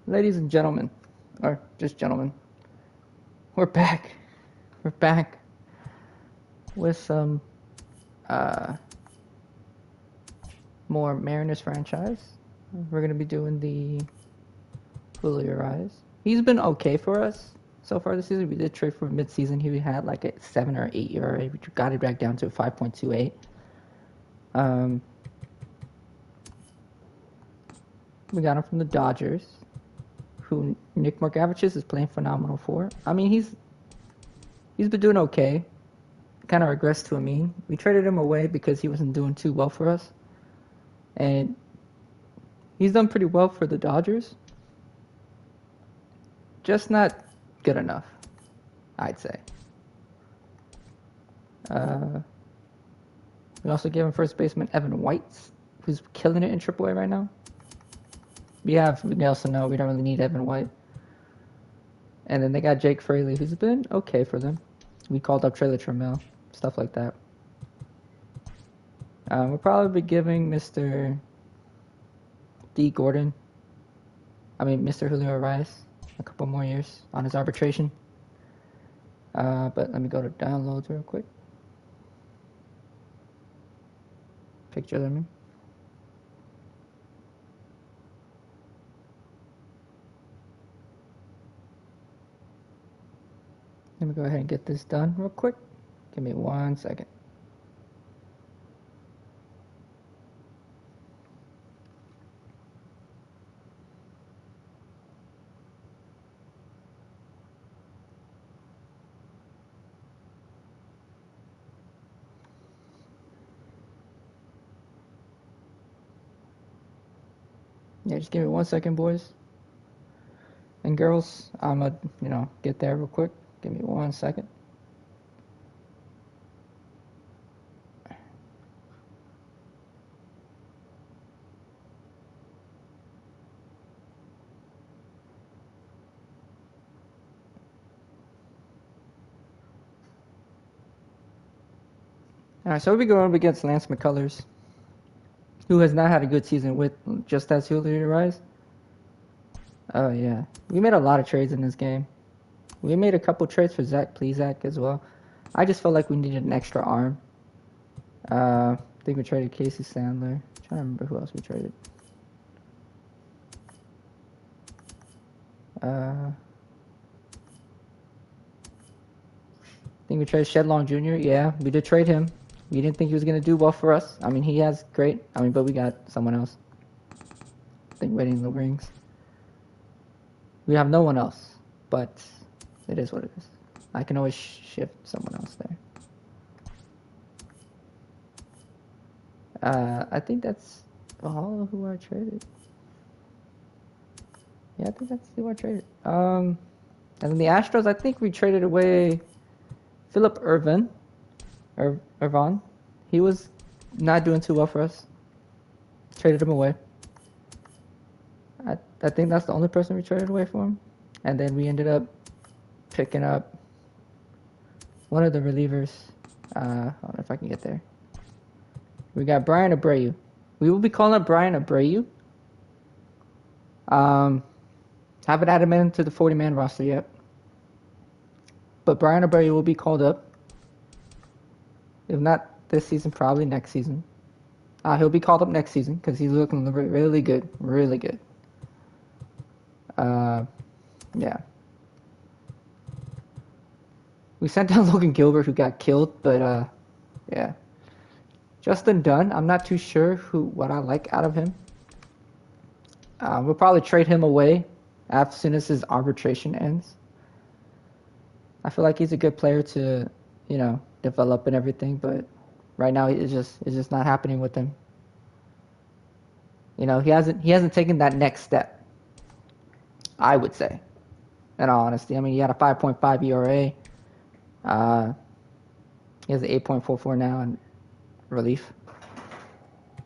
Ladies and gentlemen, or just gentlemen, we're back. We're back with some more Mariners franchise. We're going to be doing the Urías. He's been okay for us so far this season. We did trade for mid-season. He had like a 7 or 8 ERA. We got it back down to 5.28. We got him from the Dodgers, who Nick Margavicius is playing phenomenal for. I mean, he's been doing okay. Kind of regressed to a mean. We traded him away because he wasn't doing too well for us. And he's done pretty well for the Dodgers. Just not good enough, I'd say. We also gave him first baseman Evan White, who's killing it in AAA right now. We also know we don't really need Evan White. And then they got Jake Fraley, who's been okay for them. We called up Trailer Trammell, stuff like that. We'll probably be giving Mr. Mr. Julio Urías a couple more years on his arbitration. But let me go to downloads real quick. Picture them. Let me go ahead and get this done real quick. Give me 1 second. Yeah, just give me 1 second, boys and girls. I'm gonna, get there real quick. Give me 1 second. Alright, so we'll be going up against Lance McCullers, who has not had a good season with just as Julio Urías. Oh, yeah. We made a lot of trades in this game. We made a couple trades for Zach Plesac as well. I just felt like we needed an extra arm. I think we traded Casey Sandler. I'm trying to remember who else we traded. I think we traded Shedlong Jr. Yeah, we did trade him. We didn't think he was going to do well for us. I mean, he has great. But we got someone else. I think waiting in the wings. We have no one else, but it is what it is. I can always shift someone else there. I think that's all who I traded. Yeah, I think that's who I traded. And then the Astros, I think we traded away Philip Irvin. He was not doing too well for us. Traded him away. I think that's the only person we traded away for him. And then we ended up picking up one of the relievers. I don't know if I can get there. We got Brian Abreu. We will be calling up Brian Abreu. Haven't added him into the 40-man roster yet. But Brian Abreu will be called up. If not this season, probably next season. He'll be called up next season because he's looking really good. Really good. Yeah. We sent down Logan Gilbert, who got killed, but yeah. Justin Dunn, I'm not too sure what I like out of him. We'll probably trade him away as soon as his arbitration ends. I feel like he's a good player to, develop and everything, but right now it's just not happening with him. He hasn't taken that next step. I would say, in all honesty. He had a 5.5 ERA. He has an 8.44 now in relief.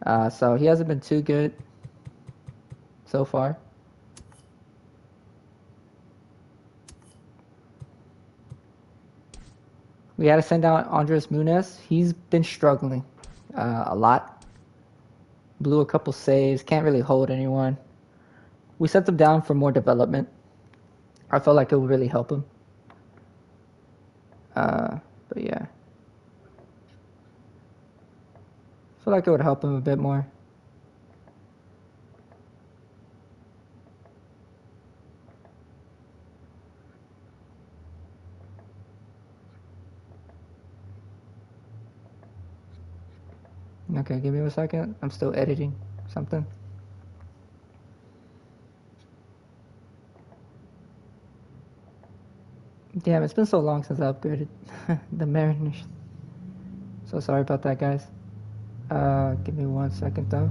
So he hasn't been too good so far. We had to send out Andres Munoz. He's been struggling a lot. Blew a couple saves. Can't really hold anyone. We sent him down for more development. I felt like it would really help him. But yeah. I feel like it would help him a bit more. Okay, give me a second. I'm still editing something. Damn, it's been so long since I upgraded the Mariners. So sorry about that, guys. Give me 1 second, though.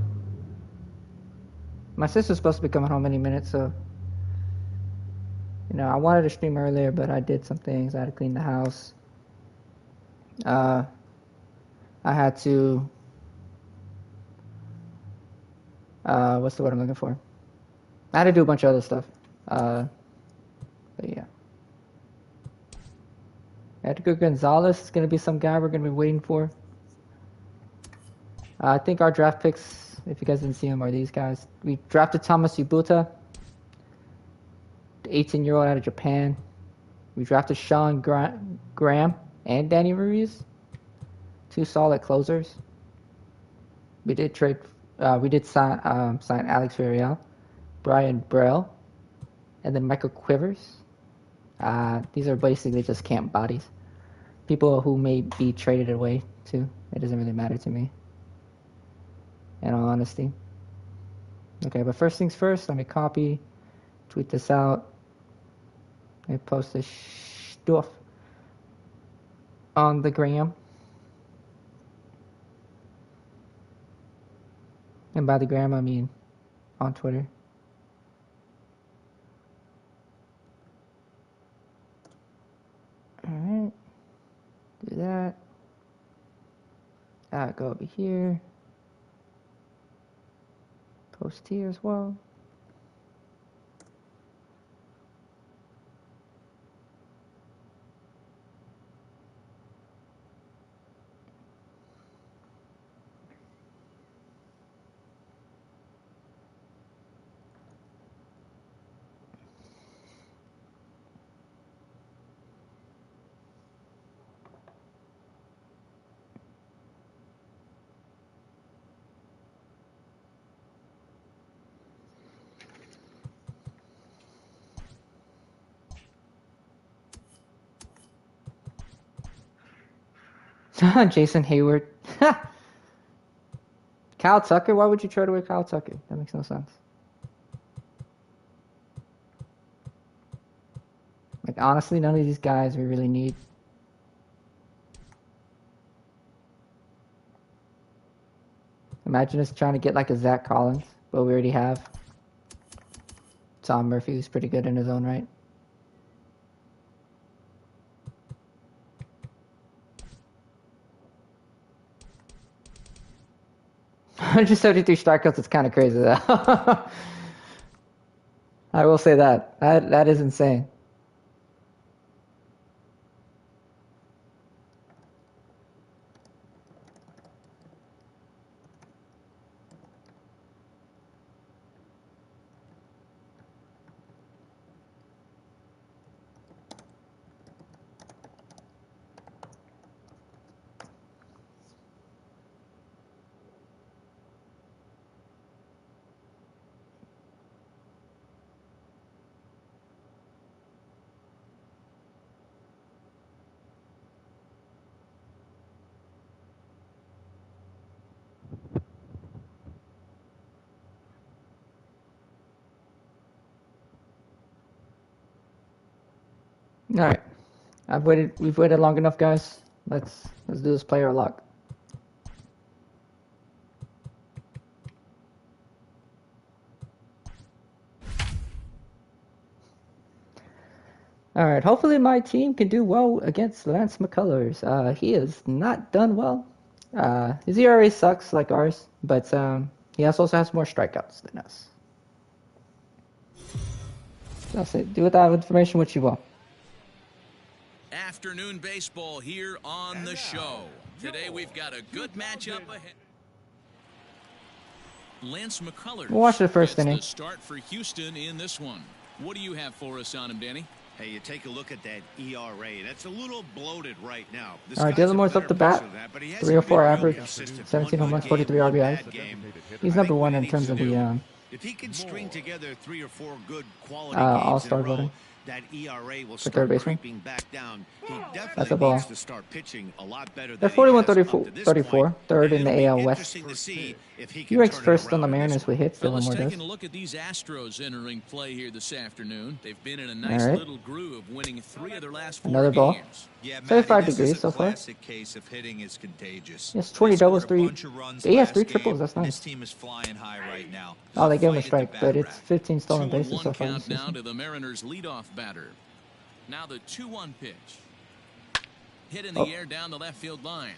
My sister's supposed to be coming home any minute, so... You know, I wanted to stream earlier, but I did some things. I had to clean the house. I had to... what's the word I'm looking for? I had to do a bunch of other stuff. But yeah. Edgar Gonzalez is going to be some guy we're going to be waiting for. I think our draft picks, if you guys didn't see them, are these guys. We drafted Thomas Yubuta, the 18-year-old out of Japan. We drafted Sean Graham and Danny Ruiz, 2 solid closers. We did sign Alex Villarreal, Brian Brell, and then Michael Quivers. These are basically just camp bodies. People who may be traded away too. It doesn't really matter to me, in all honesty. Okay, but first things first, let me copy, tweet this out, and post this stuff on the gram. And by the gram, I mean on Twitter. Alright. Do that. Go over here. Post here as well. Jason Hayward. Kyle Tucker? Why would you trade away Kyle Tucker? That makes no sense. Like, honestly, none of these guys we really need. Imagine us trying to get like a Zach Collins, but we already have Tom Murphy, who's pretty good in his own right. $173 strikeouts is kind of crazy, though. I will say that. That is insane. All right, we've waited long enough, guys. Let's do this player lock. All right, hopefully my team can do well against Lance McCullers. He has not done well. His ERA sucks like ours, but he also has more strikeouts than us. That's it. Do with that information what you want. Afternoon baseball here on the show. Today we've got a good matchup ahead. Lance McCullers. We'll watch the first gets inning. The start for Houston in this one. What do you have for us on him, Danny? Hey, you take a look at that ERA, and it's a little bloated right now. All right, Dylan Moore's up to bat. 3 or 4 average, 17 home runs, 43 RBIs. He's number 1 in terms of the if he can string together 3 or 4 good quality all-star games in a row, voting. that ERA will For start third baseman. creeping back down. He That's a definitely ball. needs to start pitching a lot better They're than 41 he has up 34, to this 34, point. third in And the it'll AL be West. interesting to see if he He can ranks turn it first on the around in this Mariners with hits. Dylan Fellas, Moore does. taking a look at these Astros entering play here this afternoon. They've been in a All nice right. little groove, winning 3 of their last 4 Another ball. games. Yeah, Matty, 35 this degrees is a so far. classic case of hitting is contagious. Yes, 20 They scored doubles, a 3. bunch of runs He has last 3 game, triples. That's and nice. This team is flying high right now. Oh, they gave him a Fight at strike, the but bat it's rack. 15 stolen 2-1 bases so far count this now season. to the Mariners leadoff batter. Now the 2-1 pitch. Hit in the air down the left field line.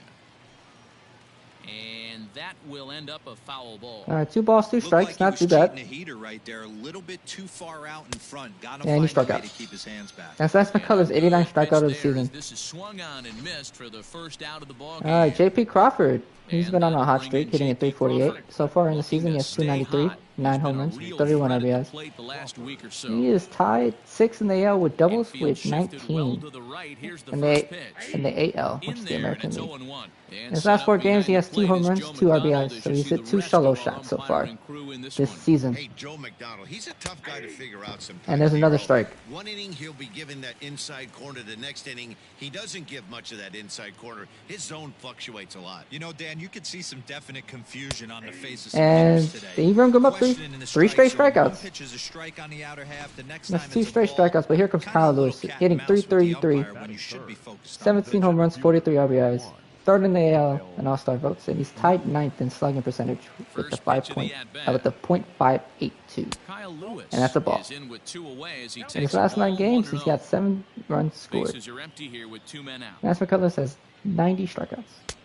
And that will end up a foul ball. All right, 2 balls, 2 Looked strikes. like he Not was too bad. cheating a heater right there, a little bit too far out in front. Gotta And he find struck a way out. to keep his hands back. That's Lance McCullers' 89 strikeout of the season. This is swung on and missed for the first out of the ball All right, game. JP Crawford. He's And been on a hot bring streak, in hitting at JP 348. Crawford. So far in the Looking season, he to has stay 293, hot. 9 He's home been a runs, real 31 threat at the RBIs. plate the last week or so. He is tied 6th in the AL with doubles Infield with shifted well 19 to the right. Here's the in first the pitch. in the AL, which In is the there, and American it's League. 0-1. And In his last set 4 up games, he behind has the 2 plate home is runs, Joe 2 McDonald RBIs. as So you he's see hit the 2 rest solo of our shots so far umpiring crew in this one. season. Hey, Joe McDonald, he's a tough guy to figure out sometimes. And there's another Hero. strike. One inning, he'll be given that inside corner. The next inning, he doesn't give much of that inside corner. His zone fluctuates a lot. You know, Dan, you could see some definite confusion on the face of some And hitters today. they even come up Questioning the 3 straight strike zone. One strikeouts. pitch is a strike on the outer half. The next That's time 2 it's a straight ball. strikeouts, but here comes Kinda Kyle a little Lewis, cat and hitting mouse with the 333, umpire when you should be focused on 17 home runs, 43 RBIs. 3rd in the AL and All-Star votes, and he's tied 9th in slugging percentage with the .582. Kyle Lewis And that's a ball. is in with 2 away as he In his takes last a 9 ball, games, 1-0. he's got 7 runs scored. Bases are empty here with 2 men out. Lance McCullers has 90 strikeouts.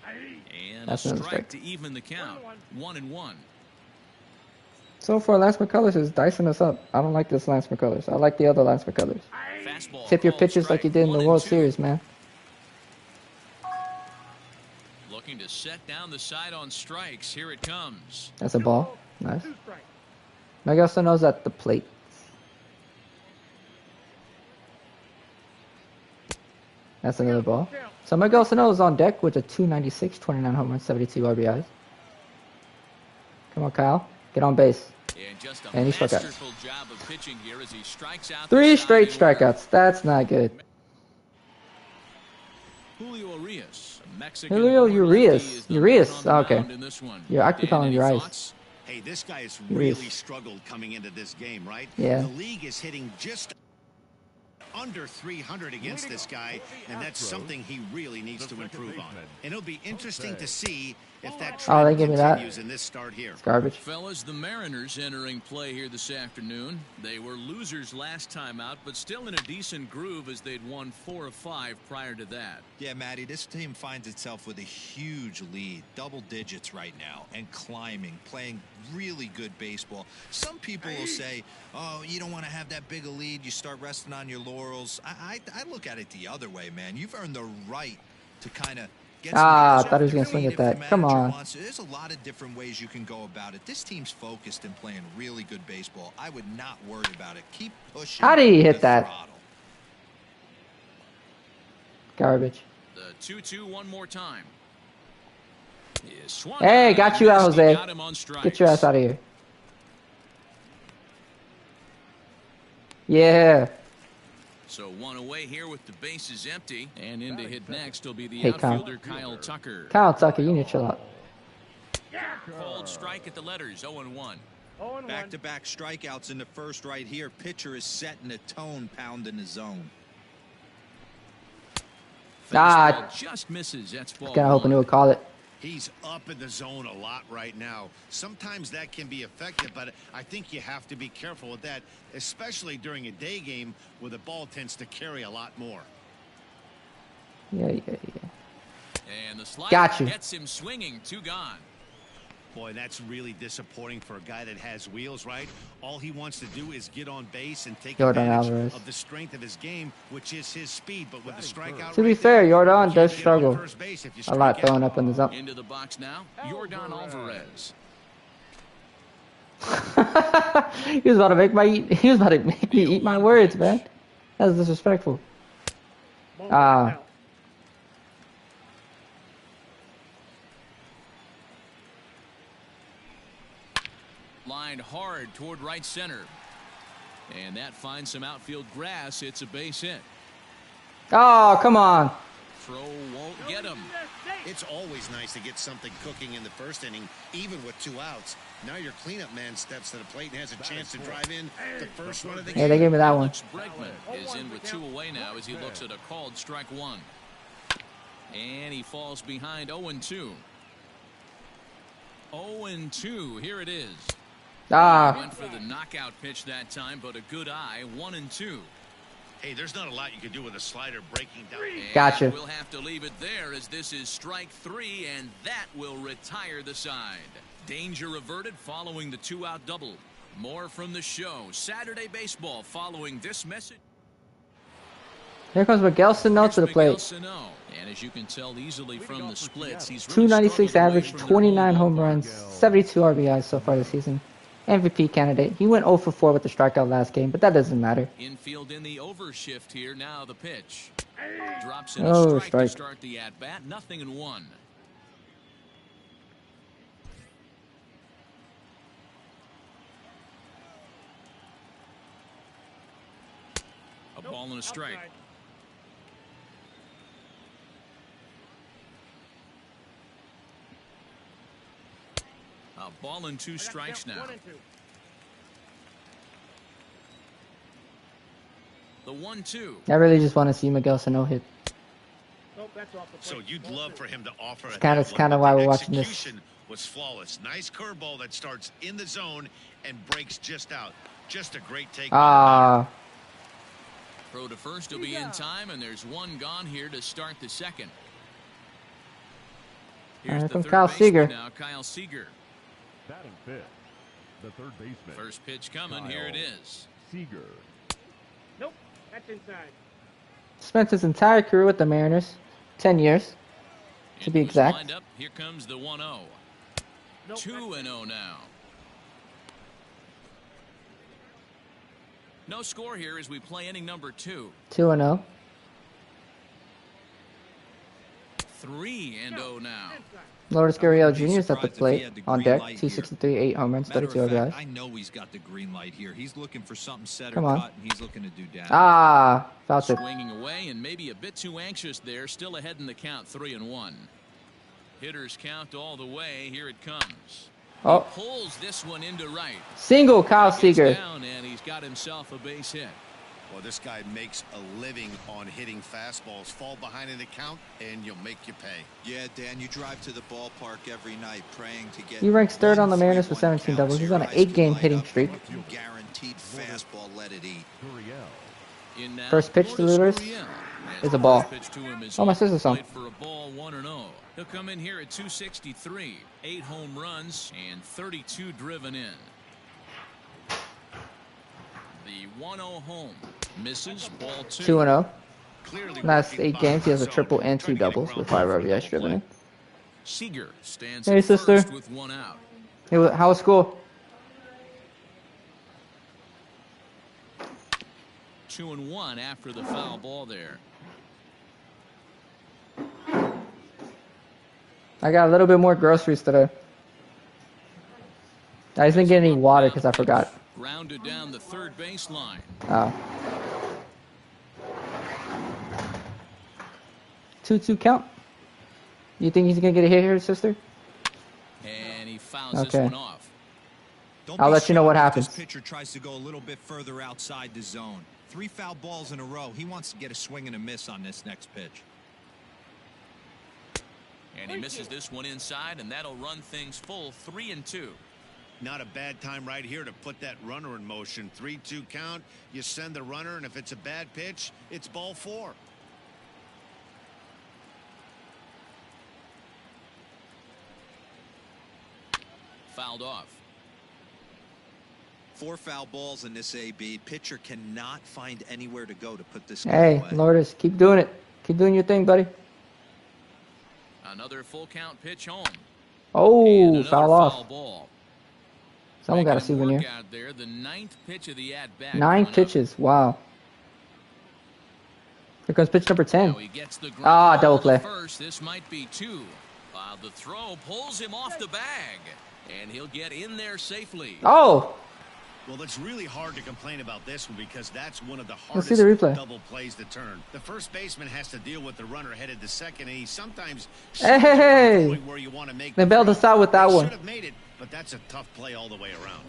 And That's a another strike strike. to even the count. 1-1. So far, Lance McCullers is dicing us up. I don't like this Lance McCullers. I like the other Lance McCullers. Fastball Tip your called pitches like strike. you did in the 1-2. World Series, man. Looking to set down the side on strikes. Here it comes. That's a ball. Nice. Miguel Sano's at the plate. That's another ball. So Miguel Sano is on deck with a 296, 29 home runs, 72 RBIs. Come on, Kyle. Get on base. And just a And he struck out. masterful job of pitching here as he strikes out 3 the straight side and strikeouts. That's not good. Julio Urías, a Mexican Julio Urias. Urias. Urias. Oh, okay. You're actually calling any Urias. thoughts? Hey, this guy has Urias. really struggled coming into this game, right? Yeah. The league is hitting just under 300 against this guy, and that's something he really needs to improve on. And it'll be interesting to see if that Oh, they trend give me that. continues in this start here. It's garbage. Fellas, the Mariners entering play here this afternoon. They were losers last time out, but still in a decent groove as they'd won 4 of 5 prior to that. Yeah, Matty, this team finds itself with a huge lead, double digits right now, and climbing, playing really good baseball. Some people will say, oh, you don't want to have that big a lead, you start resting on your laurels. I look at it the other way, man. You've earned the right to kind of get some Ah, guys I thought he was off gonna their swing feet at if the that. Come manager on. wants to. There's a lot of different ways you can go about it. This team's focused and playing really good baseball. I would not worry about it. Keep pushing. How did he hit the that? throttle. The Garbage. 2-2 one more time. Is swung Hey, on got and you out, missed. He Jose. got him on Get your ass strikes. out of here. Yeah. So 1 away here with the bases empty. And in to hit next will be the Hey, Kyle. outfielder Kyle Tucker. Kyle Tucker, you need to chill out. Called strike at the letters, 0-1. Back-to-back strikeouts in the first right here. Pitcher is setting the tone, pounding the zone. Ah, Fastball just misses. That's ball Kinda hoping he 1. would call it. He's up in the zone a lot right now. Sometimes that can be effective, but I think you have to be careful with that, especially during a day game where the ball tends to carry a lot more. Yeah. And the slider Got you. gets him swinging. 2 gone. Boy, that's really disappointing for a guy that has wheels, right? All he wants to do is get on base and take Jordan advantage Alvarez. of the strength of his game, which is his speed. But with the strikeout, To be right fair, there, Jordan you does can't get on struggle first base if you a lot strike out. throwing up in the zone. Into the box now, Jordan Alvarez. He was about to make he was about to make me eat my words, man. That's disrespectful. Lined hard toward right center. And that finds some outfield grass. It's a base hit. Oh, come on. Throw won't get him. It's always nice to get something cooking in the first inning, even with 2 outs. Now your cleanup man steps to the plate and has a chance to drive in the first run of the game. Yeah, they gave me that one. Alex Bregman is in with 2 away now as he looks at a called strike 1. And he falls behind 0-2. 0-2. Here it is. Went for the knockout pitch that time, but a good eye. 1-2. Hey, there's not a lot you can do with a slider breaking down. Gotcha. And we'll have to leave it there as this is strike 3, and that will retire the side. Danger averted following the 2-out double. More from the show. Saturday baseball following this message. Here comes Miguel Sano to the plate. And as you can tell easily from the splits, he's really 296 average, 29 home runs, 72 RBIs so far this season. MVP candidate. He went 0 for 4 with the strikeout last game, but that doesn't matter. Infield in the overshift here. Now the pitch. Drops in Oh, a strike to strike. start the at-bat. 0-1. A ball and a strike. A ball and 2 strikes now. The 1-2. I really just want to see Miguel Sano hit. So you'd love for him to offer. It's kind of why we're watching this. Execution was flawless. Nice curveball that starts in the zone and breaks just out. Just a great take. Throw to first will be in time, and there's 1 gone here to start the second. Here's Here the comes third Kyle baseman Seager. now, Kyle Seager. Batting fifth, the third baseman. First pitch coming. Here it is. Seager. Nope, that's inside. Spent his entire career with the Mariners. 10 years, to be Into his exact. windup. Here comes the 1-0. 2-0 now. No score here as we play inning number 2. 2-0. 3-0 now. Lourdes Gurriel Jr. is at the plate on deck. 263, 8 home runs, Matter 32 of fact, RBIs. I know he's got the green light here. He's looking for something set or Come on. cut, and he's looking to do damage. Foul tip. Swinging away and maybe a bit too anxious there. Still ahead in the count, 3-1. Hitters count all the way. Here it comes. Oh, He pulls this one into right. single Kyle Gets Seager. down and he's got himself a base hit. Well, this guy makes a living on hitting fastballs. Fall behind in the count, and you'll make you pay. Yeah, Dan, you drive to the ballpark every night praying to get. He ranks third on the Mariners with 1-3-1 17 doubles. He's on an counts. Your 8-game eyes hitting light up. streak. Guaranteed fastball, let it eat. Gurriel. In now, First pitch to Lourdes Lourdes Gurriel. is a ball. First pitch to him is Oh, my off the sister's song. plate for a ball, 1-0. He'll come in here at 263, 8 home runs and 32 driven in. The 1-0 home misses, ball 2. 2-0. Clearly Last working 8 games, he has a behind the triple zone, and trying 2 to get a doubles with ground 5 ball RBIs from driven in. Seager stands Hey, at sister. first with 1 out. Hey, how was school? 2-1 after the foul ball there. I got a little bit more groceries today. I just didn't get any water because I forgot. Grounded down the third baseline. Oh. 2-2 count. You think he's gonna get a hit here, sister? And he fouls Okay. this one off. Don't I'll be let you know what shocked if happens. This pitcher tries to go a little bit further outside the zone. 3 foul balls in a row. He wants to get a swing and a miss on this next pitch. And he misses this one inside, and that'll run things full 3-2. Not a bad time right here to put that runner in motion. 3-2 count. You send the runner, and if it's a bad pitch, it's ball 4. Fouled off. 4 foul balls in this AB. Pitcher cannot find anywhere to go to put this guy Hey, away. Lourdes, keep doing it. Keep doing your thing, buddy. Another full count pitch home. And Oh, another foul off. ball. Someone got a Making souvenir. work out there, the 9th pitch of the at-bat 9 coming up. pitches. Wow. Here comes pitch number 10. Now he gets the ground Ah, ball double play. to first. This might be 2. The throw pulls him off the bag, and he'll get in there safely. Oh! Well, it's really hard to complain about this one because that's one of the Let's see hardest the replay. double plays to turn. The first baseman has to deal with the runner headed to second, and he sometimes Hey! where you want to make They bailed us out with that They one. should have made it, but that's a tough play all the way around.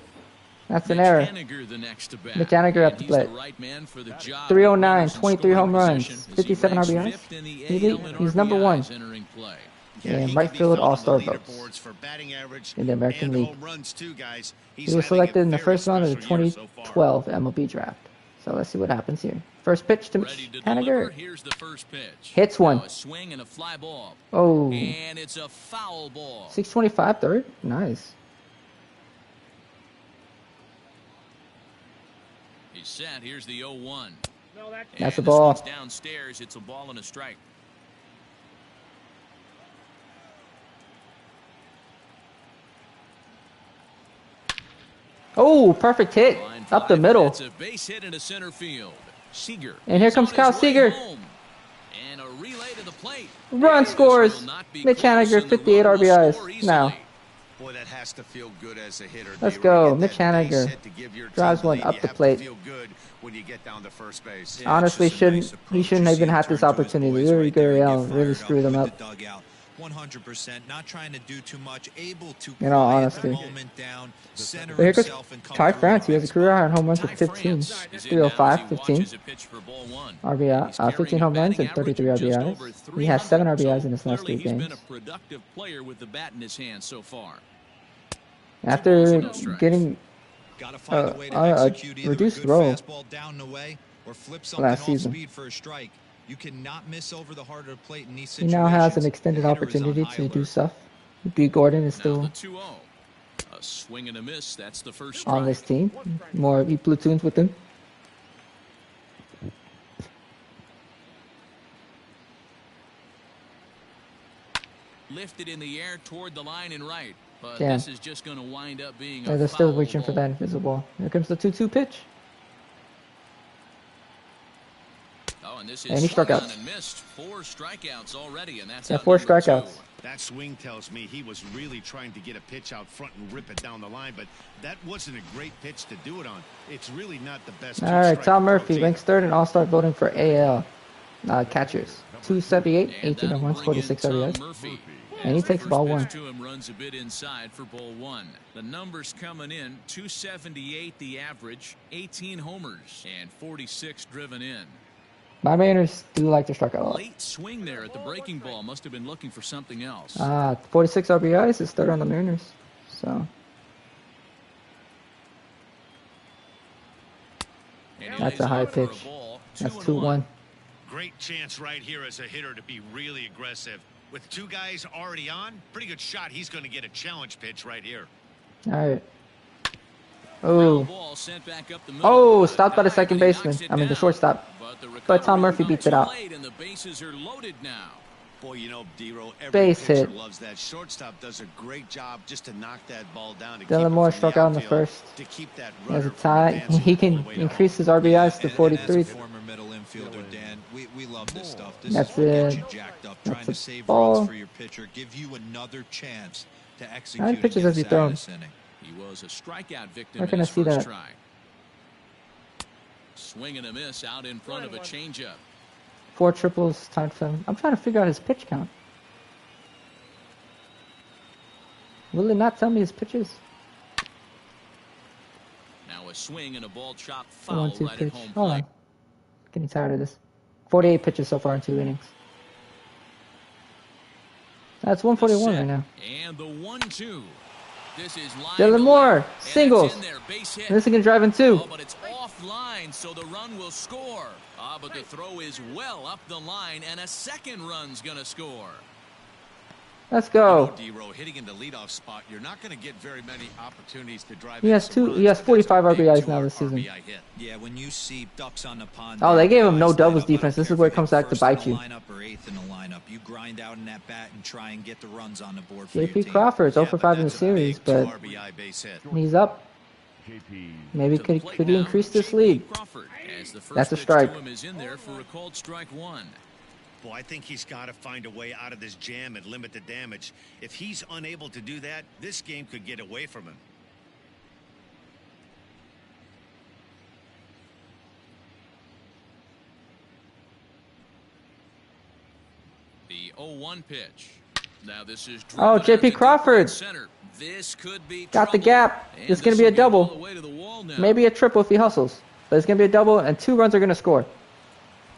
That's an error. The next to bat. Mitch Haniger at the He's plate. the right man for the job. 309, 23 home runs, Position as he 57 ranks RBIs. fifth in the He's AL in he's number 1. RBIs entering play. And he right could be field found on all-star the votes leaderboards for batting average in the American and League. home runs too, guys. He He's was having a selected in the very first round of the special year so far. 2012 MLB draft. So let's see what happens here. First pitch to Ready to deliver. Haniger. Here's the first pitch. Hits one. Now a swing and a fly ball. Oh, And it's a foul ball. 625 third. Nice. He's set. Here's the 0-1. No, that's That's a And ball. this one's downstairs. It's a ball and a strike. Oh, perfect hit. Line Up the drive, middle. It's a base hit into center field. Seager. And here is comes on Kyle his way Seager. home. And a relay to the plate. Run This scores. will not be Mitch close, Haniger, and the 58 run will RBIs. score Now. easily. Boy, that has to feel good as a hitter. Let's D. go. Get Mitch that base Haniger hit to give your team drives the one lead. up You the have to plate. feel good when you get down to first base. Yeah, Honestly, it's just a nice he approach. shouldn't You even see him had this turn to his opportunity. boys Uri right there and get Gurriel really fired screwed up him with up. the dugout. 100%, not trying to do too much, able to In all quiet honesty. the moment down, center But here goes himself and come Ty through France. He with has a career high on home runs Ty with 15. France is in now as 305, he 15. watches a pitch for ball one. RBI, He's carrying 15 a home runs batting and 33 average of just over RBIs. He has 7 300, RBIs so in his last 3 clearly he's games. been a productive player with the bat in his hand so far. After no strikes. getting Gotta find a way to a execute either reduced a good throw fastball down and away or flip something last off season. speed for a strike. You cannot miss over the harder plate in these he situations. now has an extended The hitter is on opportunity high to do alert. stuff. B. Gordon is Now still the 2-0. A swing and a miss. That's the first on strike. this team. More he platoons with him. Lifted in the air toward the line and right. But Damn. this is just going to wind up being a They're still foul reaching for ball. that invisible. Here comes the 2-2 pitch. Oh, and this is And he struck swung out. on and missed. 4 strikeouts already, and that's Yeah, out 4 number 2. strikeouts. That swing tells me he was really trying to get a pitch out front and rip it down the line, but that wasn't a great pitch to do it on. It's really not the best. All right, two-strike Tom Murphy approach ranks 3rd in All-Star voting for AL catchers. 278, 18 home runs, 46 RBIs. Murphy. And he takes ball 1. To him runs a bit inside for ball 1. The numbers coming in: 278 the average, 18 homers, and 46 driven in. My Mariners do like to strike out a lot. Late swing there at the breaking ball. Must have been looking for something else. 46 RBIs is 3rd on the Mariners. So And he that's lays a high off for pitch. ball. That's 2-1. 2-1. Great chance right here as a hitter to be really aggressive. With 2 guys already on, pretty good shot. He's going to get a challenge pitch right here. All right. Ground Oh, ball sent back up the middle. oh, stopped by the Dive, second and he baseman. knocks it I mean the down. shortstop. But Tom recovery Murphy come beats it too out. late, and the bases are loaded now. Boy, you know, D-Row, every Base pitcher hit. loves that. Shortstop does a great job just to knock that ball down. To Dylan keep it Moore from struck out in the outfield, first. To keep that There's a runner from tie. advancing He all can the way to increase home. his RBIs to And 43. as a former middle infielder, Dan, we love this stuff. This That's is what gets it. you jacked up, That's trying to a save ball. runs for your pitcher, give you another chance to execute. How many pitches has he against that thrown? this inning. He was a strikeout victim Where in can I his see first that? try. Swing and a miss out in front of a changeup. 4 triples, time for him. I'm trying to figure out his pitch count. Will it not tell me his pitches? Now a swing and a ball chopped The foul 1-2 right at pitch. home Hold plate. on. Getting tired of this. 48 pitches so far in 2 innings. That's 141 right now. And the 1-2. This is line Dylan to Moore, left, and that's singles. in there, base hit. And this is gonna drive in 2. Oh, but it's offline, so the run will score. But the throw is well up the line, and a second run's gonna score. Let's go. D-Row hitting in the leadoff spot. You're not going to get very many opportunities to drive. He in has some 2. runs, He has but 45 that's a big RBIs now 2 this season. RBI hit. Yeah, when you see ducks on the pond. Oh, they gave him no guys doubles line up. I don't defense. This care is where if it comes you're back to first bite in you. the lineup or 8th in the lineup. You grind out in that bat and try and get the runs on the board for your JP team. Crawford's 0 Yeah, for but 5 in the that's a big series, 2 but RBI base hit. he's up. JP. Maybe To the could plate he now, increase this J.P. lead? Crawford, as the first That's a pitch strike. to him is in there for a called strike one. Well, I think he's got to find a way out of this jam and limit the damage. If he's unable to do that, this game could get away from him. The 0-1 pitch. Now this is Oh, driven out J.P. to Crawford. deep right center. This could be Got the trouble. gap. And It's going to this be a will get all double. the way to the wall now. Maybe a triple if he hustles. But it's going to be a double, and 2 runs are going to score.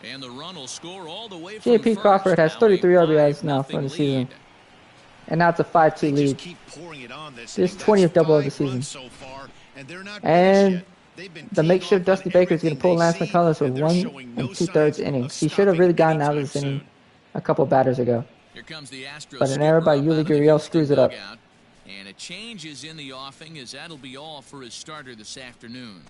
And the run will score all the way from J.P. first. Crawford has Now a 33 RBIs now 5-0 for the lead. season. And now it's a 5-2 They just lead. keep pouring it on this This thing. 20th That's double of the 5 season. runs so far, and they're not And finished yet. They've been the teeing makeshift off Dusty on Baker is going to pull everything Lance they see, McCullers with and they're 1 showing no 2/3 signs innings. of He should have really stopping gotten out of anytime this inning soon. a couple batters ago. Here comes the Astros But an error by skipper up Yuli out of the Gurriel Houston screws it up. dugout. And a change is in the offing, as that'll be all for his starter this afternoon.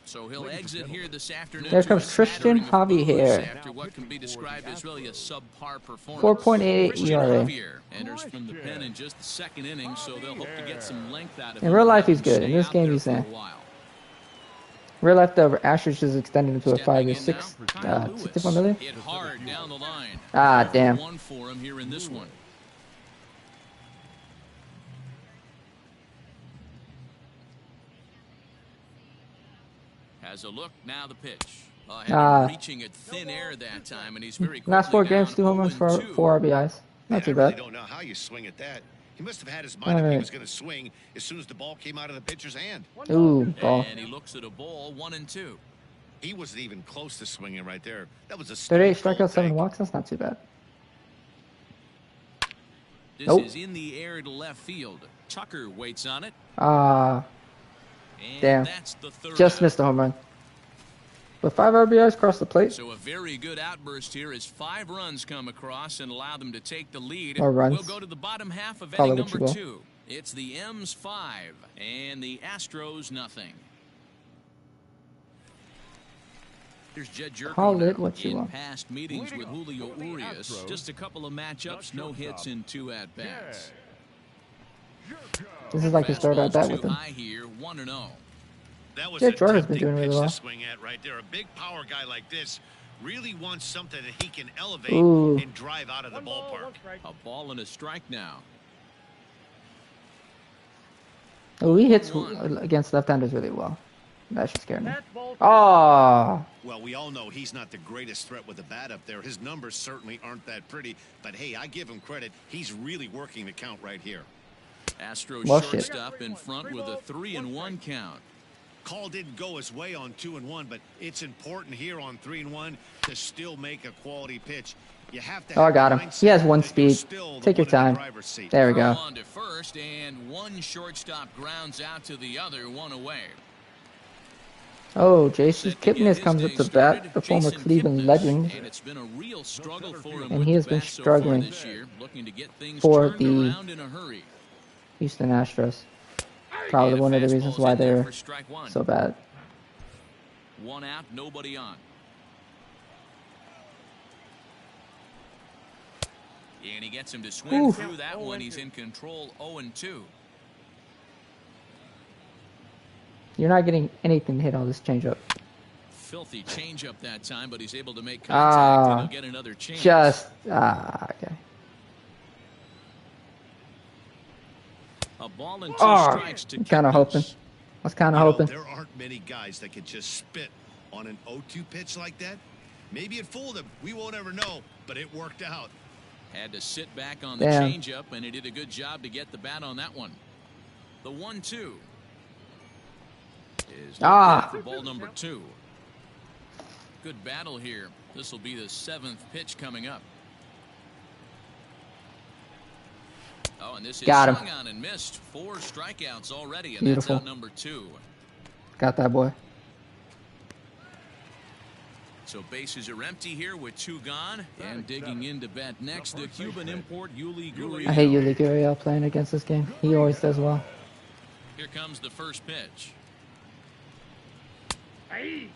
So he'll exit here this afternoon. There to comes a Christian smattering of boos Javier. after what can be described as really a subpar performance. 4.88 Christian ERA. Javier enters from the pen in just the second inning, so they'll hope to get some length out of In him. real life, and he's good. stay In this out game, there he's for a there. while. Real life, the Astros is extended into a Stepping 5-year, in now, Kyle Lewis. 64 million. Hit hard down the line. Ah, damn. 1 for him here in this one. Has a look, now the pitch. Reaching at thin air that time, and he's very Last 4 quickly games, down 2 home runs for 0-2. 4 RBIs. Man, Not too I really bad. don't know how you swing at that. He must have had his mind up he Alright. was going to swing as soon as the ball came out of the pitcher's hand. Ooh, ball. And he looks at a ball, 1-2. He wasn't even close to swinging right there. That was a 38 stone-cold strikeouts, 7 take. walks. That's not too bad. This Nope. is in the air to left field. Tucker waits on it. Ah, And damn. that's the third just out. missed the home run. But 5 RBIs across the plate. So a very good outburst here as 5 runs come across and allow them to take the lead. More runs. We'll go to the bottom half of Call inning it what you number will. 2. It's the M's 5 and the Astros nothing. Here's Jed Jerko Call now. it what you In want. past meetings with Julio Urías, just a couple of matchups, no hits in 2 at-bats. This is like his third at bat Fastball's with too him. high here, 1-0. That was Jed a Jordan's been tempting doing really pitch well. to swing at right there. A big power guy like this really wants something that he can elevate Ooh. and drive out of the 1 ball, 1 ballpark. strike. A ball and a strike now. Oh, he hits 1-1. against left-handers really well. That should scare me. That's ball 2. Oh, Well, we all know he's not the greatest threat with the bat up there. His numbers certainly aren't that pretty, but hey, I give him credit. He's really working the count right here. Astros Well, shit. shortstop in front with a 3-1 count. Call didn't go his way on 2-1, but it's important here on 3-1 to still make a quality pitch. You have to Oh, I have got the him. He has mindset 1 that you're speed. still the Take your one in the time. driver's seat. There we Throw go. on to first, and one shortstop grounds out to the other, 1 away. Oh, Jason Set to get Kipnis his comes up day to started, bat, the former Jason Cleveland Kipnis. legend. And it's been a real struggle for him And with he has the been bat so far struggling this year, looking to get things for turned the around in a hurry. Houston Astros. Probably And a one of the reasons fastball's why in there they're for strike 1. so bad. 1 out, nobody on. And he gets him to swing Oof. through that one. He's in control, 0-2. You're not getting anything to hit on this changeup. Filthy changeup that time, but he's able to make contact, Ah, and he'll get another chance. okay. A ball and 2 Oh, strikes to kind of Kipnis. hoping. I was kind of You know, hoping. there aren't many guys that could just spit on an 0-2 pitch like that. Maybe it fooled him. We won't ever know, but it worked out. Had to sit back on the Damn. changeup, and he did a good job to get the bat on that one. The 1-2 is for ball number 2. Good battle here. This will be the 7th pitch coming up. Oh, and this is Got him. swung on and missed. 4 strikeouts already, and Beautiful. that's out number 2. Got that boy. So bases are empty here with 2 gone. And digging in to bat next, the Cuban import Yuli Gurriel. I hate Yuli Gurriel playing against this game. He always does well. Here comes the first pitch. Aye.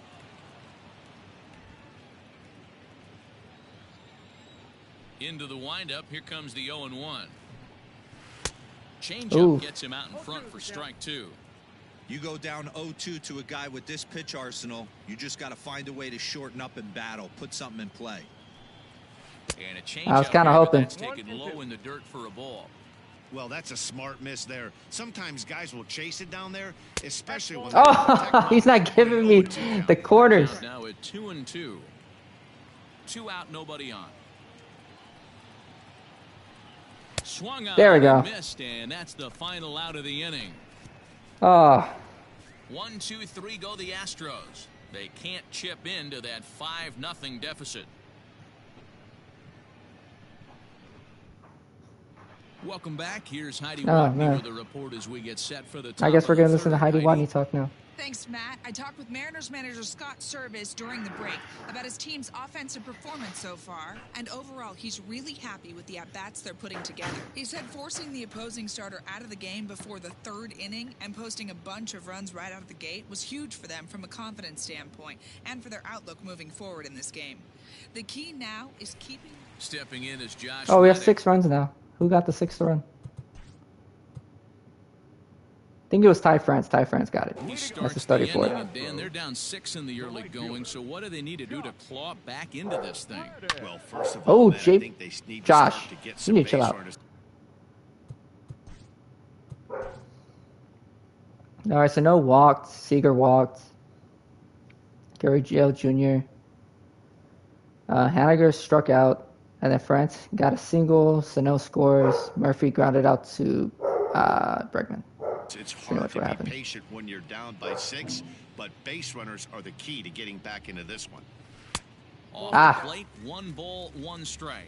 Into the windup. Here comes the 0-1. Ooh. Changeup gets him out in front for strike 2. You go down 0-2 to a guy with this pitch arsenal, you just got to find a way to shorten up and battle, put something in play. And a change I was kind of hoping. that's taken low in the dirt for a ball. Well, that's a smart miss there. Sometimes guys will chase it down there, especially when Oh, he's not giving me the corners. Now at 2-2. 2 out, nobody on. Swung out. There we go. Missed, and that's the final out of the inning. Oh. 1-2-3 go the Astros. They can't chip into that 5-0 deficit. Welcome back. Here's Heidi Watney with the report as we get set for the top. I guess we're going to listen to Heidi Heidi. Watney talk now. Thanks, Matt. I talked with Mariners manager Scott Service during the break about his team's offensive performance so far, and overall, he's really happy with the at-bats they're putting together. He said forcing the opposing starter out of the game before the 3rd inning and posting a bunch of runs right out of the gate was huge for them from a confidence standpoint and for their outlook moving forward in this game. The key now is keeping... Stepping in is Josh. Oh, we have Reddick. 6 runs now. Who got the 6th run? I think it was Ty France. Ty France got it. He That's starts the starting the for inning, it. and Dan, they're down 6 in the early going, so what do they need to do to claw back into this thing? Well, first of all, Oh, man, I Jake. think they need to Josh. start to get You some need to chill base out. runners. All right, so no walked. Seager walked. Gary Gale Jr. Haniger struck out. And then France got a single. Sano scores. Murphy grounded out to Bregman. It's much hard what to be happened. patient when you're down by 6, but base runners are the key to getting back into this one. Off Ah. the plate, 1 ball, 1 strike.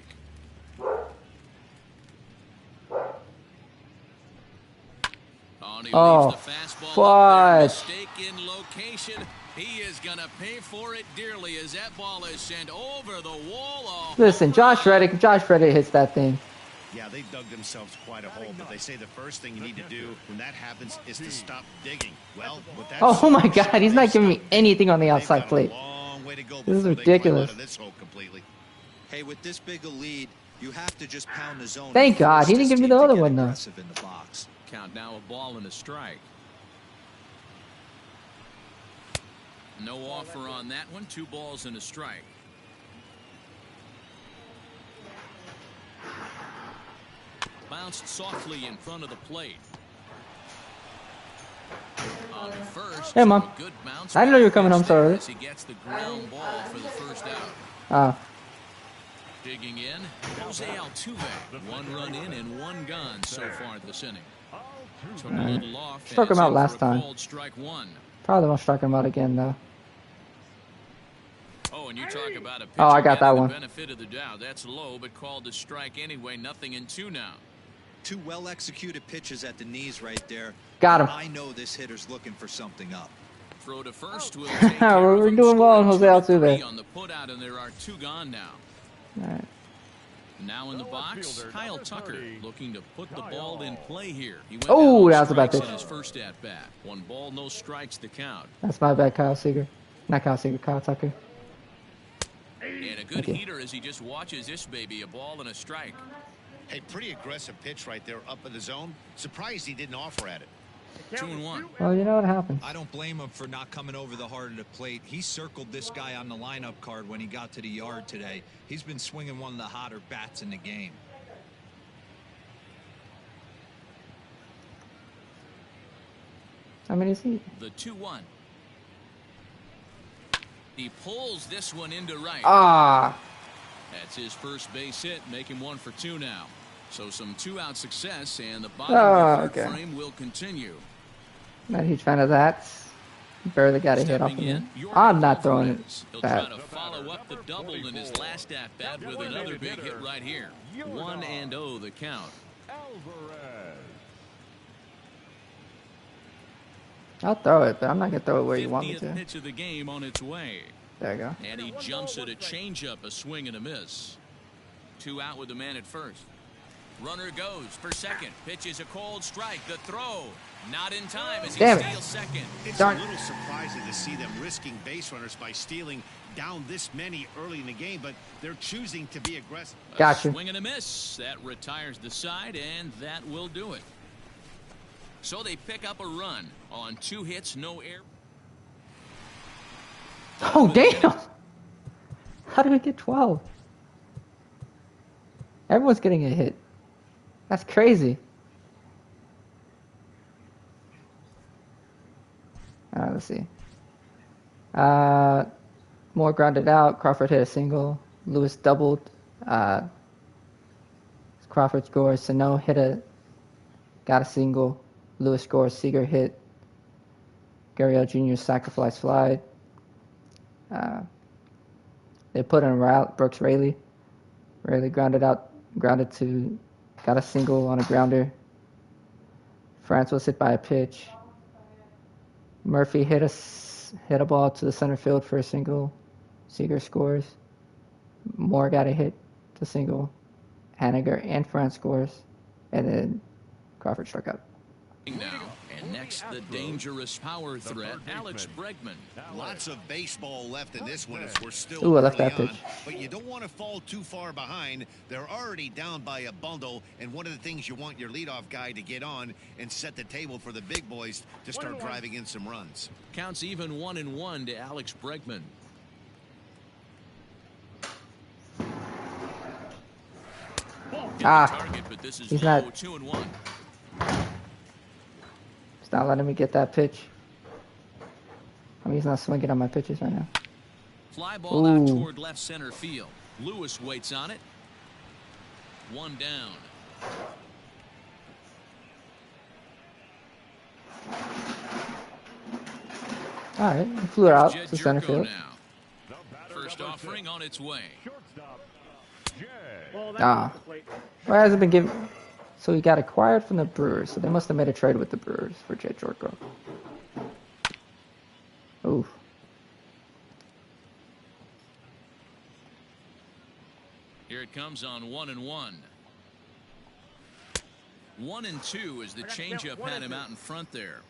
He Oh, leaves the fastball up there. fudge. Mistake in location. He is going to pay for it dearly as that ball is sent over the wall. Listen, Josh Reddick hits that thing. Yeah, they dug themselves quite a hole, but they say the first thing you need to do when that happens is to stop digging. Well, with that Oh my solution, God, he's not they've giving me stopped. anything on the They've outside got a plate. long way to go This is before they climb ridiculous. out of this hole completely. Hey, with this big a lead, you have to just pound the zone. Thank and God, force he didn't this give me team the to other get one, though. aggressive in the box. Count now a ball and a strike. No offer on that one. 2 balls and a strike. Bounced softly in front of the plate. On first, Hey, Mom. a good bounce I didn't know you were back coming home pitch so there early. as he gets the ground ball for the first out. Digging in, Jose Altuve. 1 run in and 1 gone so far this inning. Took a little off. and Struck him it's out in last for a time. called strike 1. Probably won't strike him out again, though. Oh, and you talk about a pitcher Oh, I got that getting one. the benefit of the doubt. That's low, but called a strike anyway. 0-2 now. 2 well-executed pitches at the knees right there. Got him. I know this hitter's looking for something up. Throw to first will take care We're of him. doing well on Scored Jose 2-3 Altuve. on the putout, and there are 2 gone now. All right. Now in the box, Kyle Tucker looking to put the ball in play here. He went Oh, down that was a bad strikes pitch. in his first at bat. 1 ball, no strikes to count. That's my bad, Kyle Seager. Not Kyle Seager, Kyle Tucker. And a good Okay. heater as he just watches this baby, a ball and a strike. Hey, pretty aggressive pitch right there up in the zone. Surprised he didn't offer at it. 2-1. Well, you know what happened. I don't blame him for not coming over the heart of the plate. He circled this guy on the lineup card when he got to the yard today. He's been swinging one of the hotter bats in the game. How many is he? The 2-1. He pulls this one into right. Ah, That's his first base hit, make him 1 for 2 now. So some 2-out success, and the bottom of the 3rd okay. frame will continue. not a huge fan of that. Barely got a hit off of Stepping him. in, I'm not throwing it He'll back. try to follow up the double in his last at bat with another big hit right here. 1-0 the count. Alvarez. I'll throw it, but I'm not going to throw it where you want me 50th to. pitch of the game on its way. There you go. And he jumps at a changeup, a swing and a miss. 2 out with the man at first. Runner goes for second. Pitches a cold strike. The throw. Not in time as he Damn it. steals second. It's Darn. a little surprising to see them risking base runners by stealing down this many early in the game, but they're choosing to be aggressive. Got you. Swing and a miss. That retires the side, and that will do it. So they pick up a run on 2 hits, no error. Oh, damn! How did we get 12? Everyone's getting a hit. That's crazy. Alright, let's see. More grounded out. Crawford hit a single. Lewis doubled. Crawford scores. Sano got a single. Lewis scores. Seager hit. Gurriel Jr. sacrifice fly. They put in a route. Brooks Raley. Raley grounded to, got a single on a grounder. France was hit by a pitch. Murphy hit a ball to the center field for a single. Seager scores. Moore got a hit to single. Haniger and France scores. And then Crawford struck out. Now, and next, the dangerous power threat, Alex Bregman. Lots of baseball left in this one as we're still Ooh, I left early that on, pitch. but you don't want to fall too far behind. They're already down by a bundle, and one of the things you want your leadoff guy to get on and set the table for the big boys to start driving in some runs. Counts even 1-1 to Alex Bregman. Target, but this is he's low, not. 2-1. He's not letting me get that pitch. I mean, he's not swinging on my pitches right now. Fly ball out Ooh. toward left center field. Lewis waits on it. 1 down. All right, he flew it out Jed to center Jerko field. now. First offering on its way. Shortstop, Jay. Ball that Ah. off the plate. Why hasn't been given? So he got acquired from the Brewers. So they must have made a trade with the Brewers for Jed Jorko. Ooh. Here it comes on 1-1. 1-2 as the changeup had him out in front there.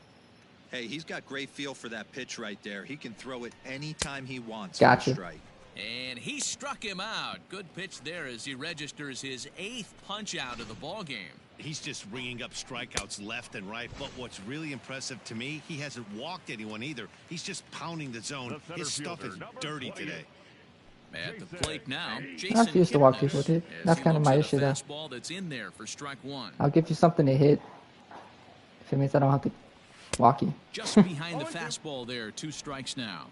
Hey, he's got great feel for that pitch right there. He can throw it anytime he wants. Gotcha. Strike. And he struck him out. Good pitch there as he registers his 8th punch out of the ball game. He's just ringing up strikeouts left and right, but what's really impressive to me, he hasn't walked anyone either. He's just pounding the zone. His stuff is dirty today. At the plate now, I Jason refuse to walk Kipnis, people, dude. as That's he kind of looks my at a issue, though. fastball that's in there for strike 1. I'll give you something to hit. If it means I don't have to walk you. Just behind the fastball there, 2 strikes now.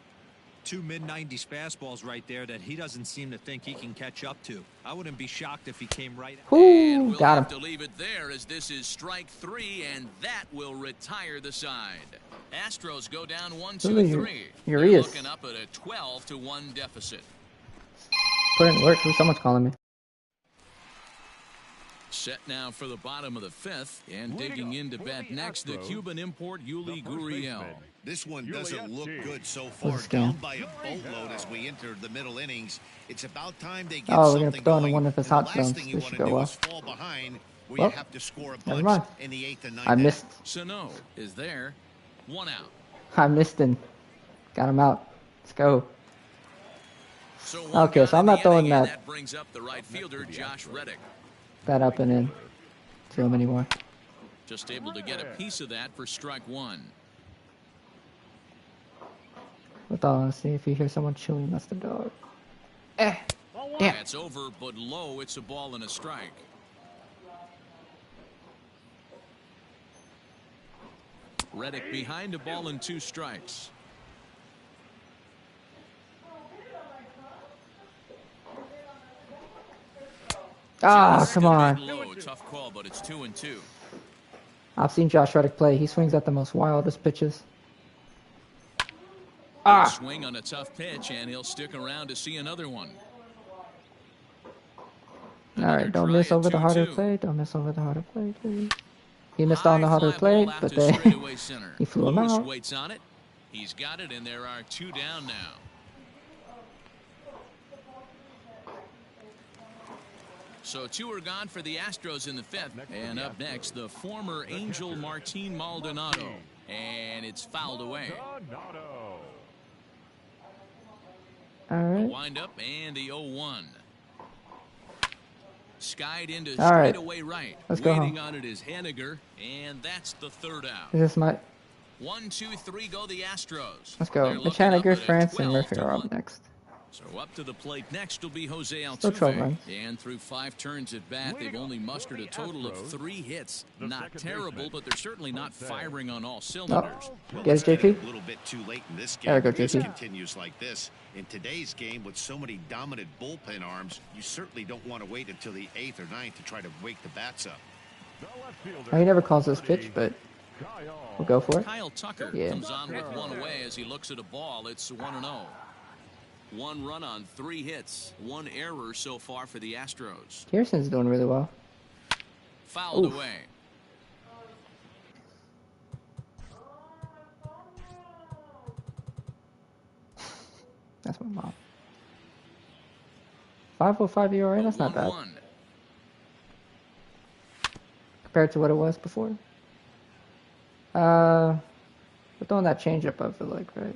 2 mid-90s fastballs right there that he doesn't seem to think he can catch up to. I wouldn't be shocked if he came right. And Ooh, we'll got have him. to leave it there as this is strike 3, and that will retire the side. Astros go down 1-2-3. They're Urías. looking up at a 12-1 deficit. Put in work. Someone's calling me. Set now for the bottom of the 5th, and digging in to bat next, the Cuban import Yuli Gurriel. This one doesn't look good so What's far. the scam? Down by a boatload as we enter the middle innings. It's about time they get Oh, we're gonna something throw in going. one of his And the hot last zones. thing you This want should to go do well. is fall behind where Well, you have to score a never bunch mind. in the 8th and 9th I inning. missed. Sano is there. 1 out. I missed him. Got him out. Let's go. So one Okay, guy so I'm in not the throwing inning, and that. brings up the right fielder, Josh Reddick. That up and in to him anymore. Just able to get a piece of that for strike 1. With all honesty, if you hear someone chewing, that's the dog. Eh. Damn. That's over, but low. It's a ball and a strike. Reddick behind a ball and 2 strikes. Ah, Just come gonna on. get low. Tough call, but it's 2-2. I've seen Josh Reddick play. He swings at the most wildest pitches. Ah. Ah. Swing on a tough pitch, and he'll stick around to see another one. All right, don't miss over the harder plate. Don't miss over the harder plate, please. He missed on the harder plate, but then he flew him Lewis out. waits on it. He's got it, and there are 2 down now. So 2 are gone for the Astros in the 5th. And up next, the former Angel Martin Maldonado. And it's fouled away. Donato. All A right. wind up and the 0-1. Skied into All right. straightaway right. Let's go Waiting home. on it is Henniger, and that's the third out. Is this my... 1, 2, 3 go the Astros. Let's go. They're looking up Mechaniker, at a France, and Murphy are 12-1. up next. So up to the plate next will be Jose Still 12 Altuve. runs. And through 5 turns at bat, they've only mustered a total of 3 hits. Not terrible, but they're certainly not firing on all cylinders. Get it, JP? A little bit too late in this game. There we go, If this JP. continues like this, in today's game with so many dominant bullpen arms, you certainly don't want to wait until the 8th or 9th to try to wake the bats up. Oh, he never calls this pitch, but we'll go for it. Kyle Tucker Yeah. comes on with 1 away as he looks at a ball. It's 1-0. 1 run on 3 hits. 1 error so far for the Astros. Pearson's doing really well. Fouled Oof. away. That's my mom. 5.05 ERA. That's not bad 1-1. compared to what it was before. We're throwing that changeup, I feel like, right?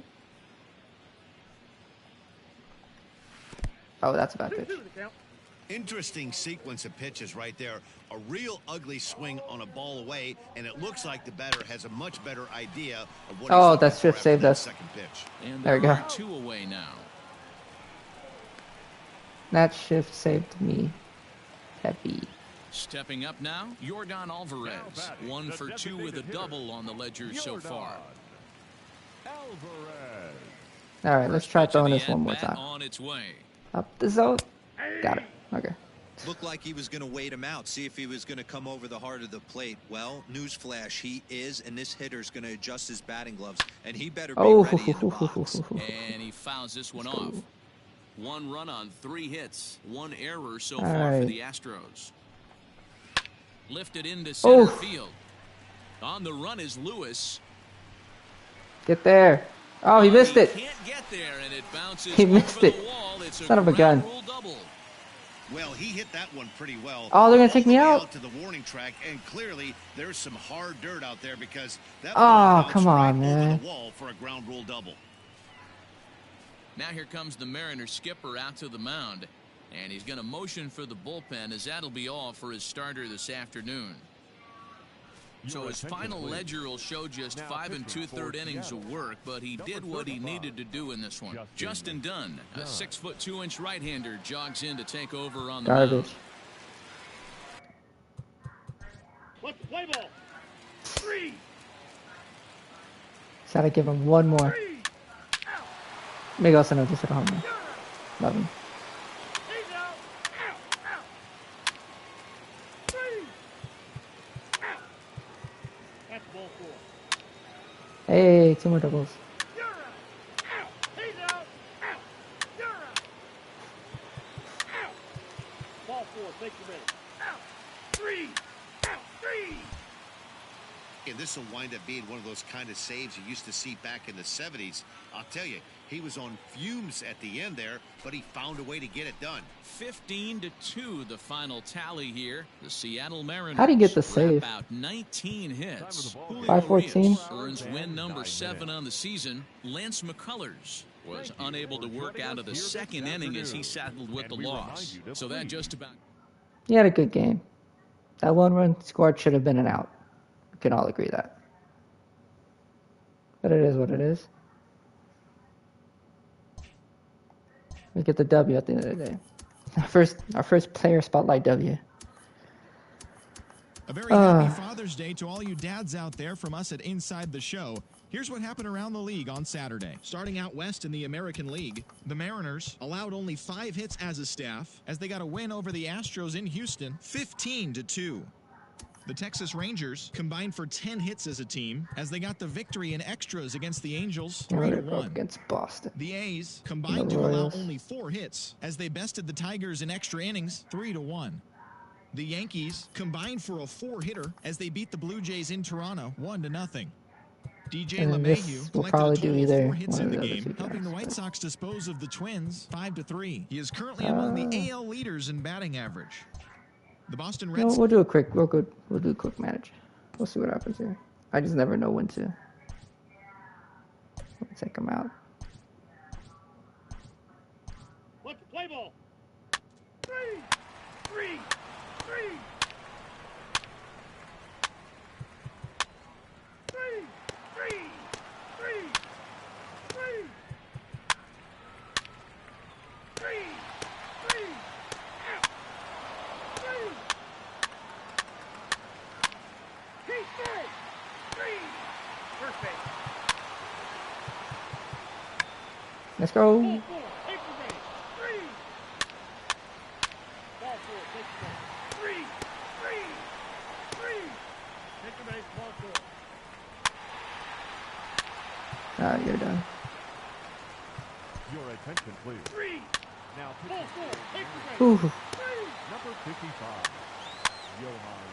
Oh, that's a bad pitch. Interesting sequence of pitches right there. A real ugly swing on a ball away, and it looks like the batter has a much better idea of what Oh, he's that looking shift for after saved that us. second pitch. And There we there go. are 2 away now. That shift saved me. Heavy. Stepping up now, Yordan Alvarez. 1 for 2 with a double on the ledger so far. Alvarez. All right, let's try Pitch of throwing the this one more at-bat time. on its way. Up the zone. Got it. Okay. Looked like he was going to wait him out, see if he was going to come over the heart of the plate. Well, newsflash, he is, and this hitter's going to adjust his batting gloves, and he better be Oh, ready in the box. And he fouls this one off. 1 run on 3 hits. 1 error so All far for right. the Astros. Lifted into center Oh. field. On the run is Lewis. Get there. Oh, he missed it. Can't get there, and it bounces He over missed the it. wall. It's Son of a ground gun. rule double. Well, he hit that one pretty well. Oh, they're gonna All take the me way out? to the warning track, and clearly there's some hard dirt out there because that Oh, ball bounced come on, right over man. the wall for a ground rule double. Now here comes the Mariners skipper out to the mound. And he's going to motion for the bullpen, as that'll be all for his starter this afternoon. So his final ledger will show just 5 2/3 innings of work, but he did what he needed to do in this one. Justin Dunn, a 6' 2" right-hander, jogs in to take over on the Garbage. mound. What's the play ball? 3. Just gotta give him one more. Miguel Sano just hit a home run. Love him. He's out. Out. Out. 3. Out. That's ball 4. Hey, 2 more doubles. You're out. Out. He's out. Out. You're out. Out. Ball 4. Take your minute. Out. 3. Out. 3. And this will wind up being one of those kind of saves you used to see back in the 70s. I'll tell you, he was on fumes at the end there, but he found a way to get it done. 15-2, the final tally here. The Seattle Mariners. How'd he get the wrap save? out 19 hits. Julio 514? Urías earns win number 7 on the season. Lance McCullers was unable to work out of the second inning as he settled with the loss. So that just about. He had a good game. That 1 run scored should have been an out. We can all agree that. But it is what it is. We get the W at the end of the day. Our first player spotlight W. A very happy Father's Day to all you dads out there from us at Inside the Show. Here's what happened around the league on Saturday. Starting out west in the American League, the Mariners allowed only 5 hits as a staff as they got a win over the Astros in Houston, 15-2. The Texas Rangers combined for 10 hits as a team as they got the victory in extras against the Angels, Up 3-1. against Boston. The A's combined The to allow Royals. only 4 hits as they bested the Tigers in extra innings, 3-1. The Yankees combined for a 4-hitter as they beat the Blue Jays in Toronto, 1-0. DJ And this LeMahieu will collected probably a do total of either 4 hits one in of the the other game, two helping the guys, White but- Sox dispose of the Twins 5-3. He is currently among the AL leaders in batting average. The Boston Red No, Sox. we'll do a quick. We'll do a quick manage. We'll see what happens here. I just never know when to take him out. What's the play ball? 3. Three. Three. Three. Three. Three. Three. Three. Three. Out. Three. He's three. Three. First base. Let's go. Ball four. Take the base. Three. Ball four. Take the base. Three. Three. Three. Take the base. Ball four. Alright, you're done. Your attention, please. Three. Now Ball pitching four. Take the base. Ooh. Three. number 55, Johan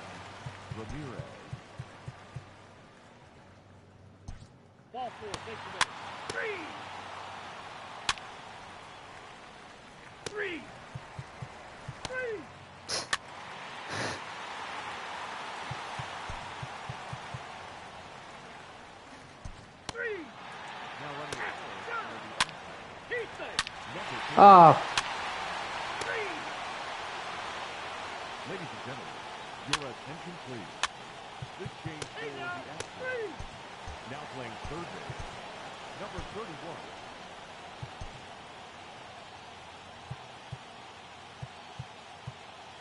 Ramirez. Ball four. Take the base. Three. Three. Three. Three. Now running at first He's safe. number 2. Oh, Three. Ladies and gentlemen, your attention, please. This change for He's the out. Astros. Three. Now playing third base, number 31.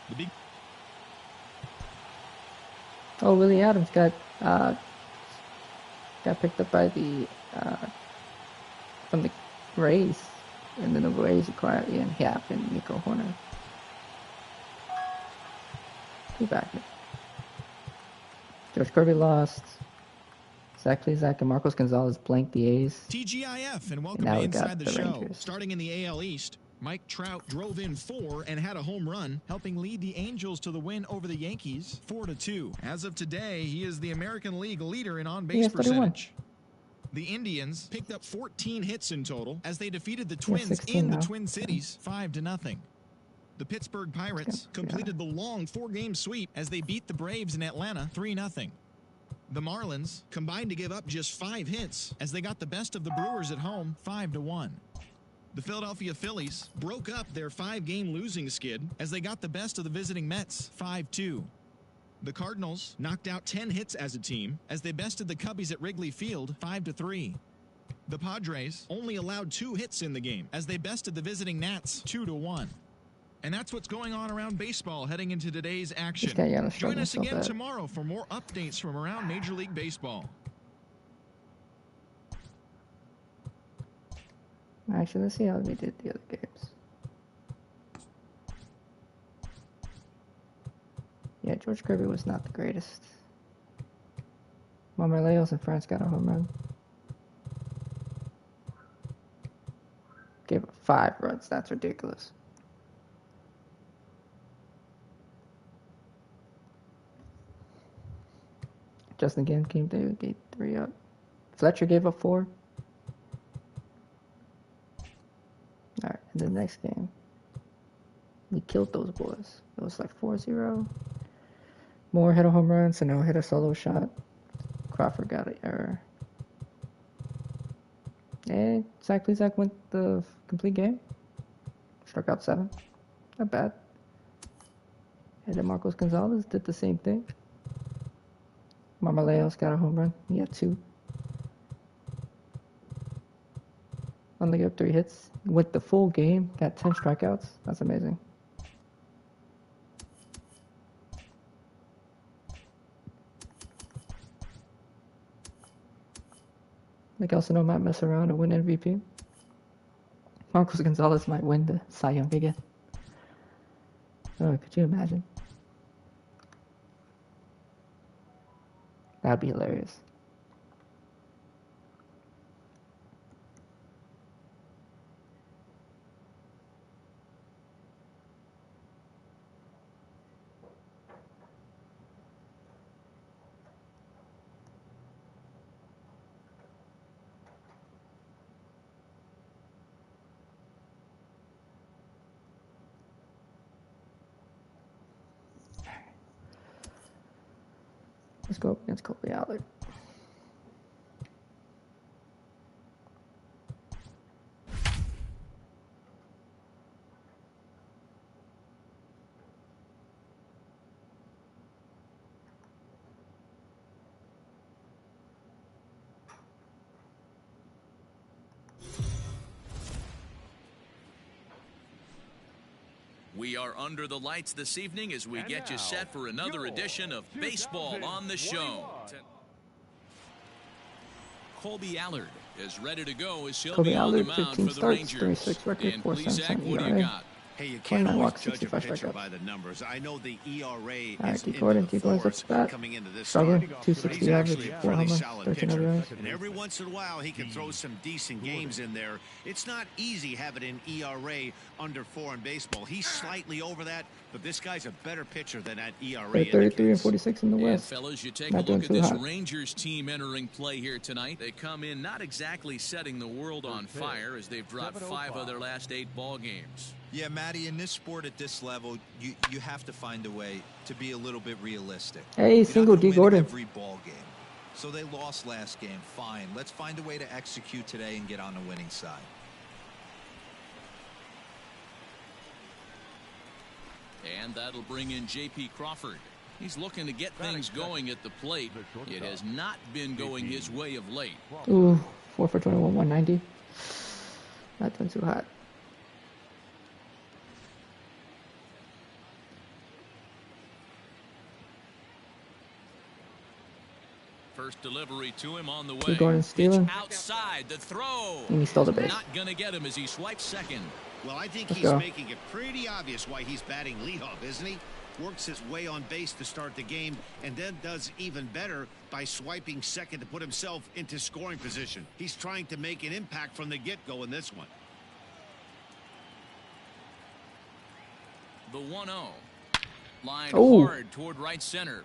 The big oh, Willie Adams got picked up by the from the Rays, and then the Rays acquired Ian Happ and Nico Horner. Two back. George Kirby lost. Zach Plesac and Marcos Gonzalez blanked the A's. TGIF, and welcome Now to we got Inside the the Show. Rangers. Starting in the AL East, Mike Trout drove in 4 and had a home run, helping lead the Angels to the win over the Yankees 4-2. As of today, he is the American League leader in He on-base has 31. percentage. The Indians picked up 14 hits in total as they defeated the He has Twins 16 in the now. Twin Cities 5-0. The Pittsburgh Pirates completed the long 4-game sweep as they beat the Braves in Atlanta 3-0. The Marlins combined to give up just 5 hits as they got the best of the Brewers at home 5-1. The Philadelphia Phillies broke up their 5-game losing skid as they got the best of the visiting Mets 5-2. The Cardinals knocked out 10 hits as a team as they bested the Cubbies at Wrigley Field 5-3. The Padres only allowed 2 hits in the game as they bested the visiting Nats 2-1. And that's what's going on around baseball heading into today's action. This guy, yeah, Join struggling us so again bad. tomorrow for more updates from around Major League Baseball. Actually, let's see how we did the other games. Yeah, George Kirby was not the greatest. Marmeleos and France got a home run. Gave up 5 runs. That's ridiculous. Justin Ginn came through, gave 3 up. Fletcher gave up 4. Alright, and the next game, we killed those boys. It was like 4-0. Moore hit a home run, Sano hit a solo shot. Crawford got an error. And Zach Plesac went the complete game. Struck out 7. Not bad. And then Marcos Gonzalez did the same thing. Marmeleos got a home run. He had 2. Only got 3 hits. Went the full game. Got 10 strikeouts. That's amazing. Nick Elson might mess around and win MVP. Marcos Gonzalez might win the Cy Young again. Oh, could you imagine? That'd be hilarious. Let's go up against Colby Allard. We are under the lights this evening as we get you set for another edition of Baseball on the Show. Colby Allard is ready to go as he'll Colby be on the Allard, mound 15 for the starts, Rangers. 36 record, And 4 please, cents Zach, on what do you ERA. got? Hey, you can't 29 always walks, judge a 65 pitcher strikeouts. by the numbers. I know the ERA Alright, is T. into Gordon, the T. Gordon's up fours to bat. coming into this Struggle, start. But 260 he's average, actually a 4 pretty homers, solid 13 pitcher. RBIs. And every once in a while, he can throw some decent games in there. It's not easy having an ERA under 4 in baseball. He's slightly over that, but this guy's a better pitcher than that ERA They're 33 and indicates. 46 in the And West. fellas, you take Not a look doing at too this hot. Rangers team entering play here tonight. They come in not exactly setting the world on fire as they've dropped 5 of their last 8 ball games. Yeah, Matty, in this sport at this level, you have to find a way to be a little bit realistic. Hey, You're single not D. gonna win Gordon. every ball game. So they lost last game. Fine. Let's find a way to execute today and get on the winning side. And that'll bring in J.P. Crawford. He's looking to get things going at the plate. It has not been going his way of late. Ooh, 4 for 21, 190. Not doing too hot. First delivery to him on the way. T. Gordon Pitch stealing. outside the throw. And he stole the base. Not gonna get him as he swipes second. Well, I think Let's he's go. making it pretty obvious why he's batting leadoff, isn't he? Works his way on base to start the game and then does even better by swiping second to put himself into scoring position. He's trying to make an impact from the get-go in this one. The 1-0. Line Ooh. hard toward right center.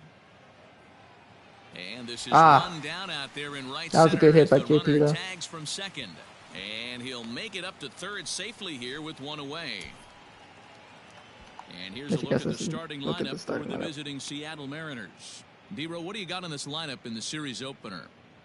And this is Ah. run down out there in right That was a center good hit as by the JP runner though. tags from second. And he'll make it up to third safely here with 1 away. And here's a Let you look guess at the this. starting Look at lineup the starting for the lineup. visiting Seattle Mariners. D-Row, what do you got on this lineup in the series opener?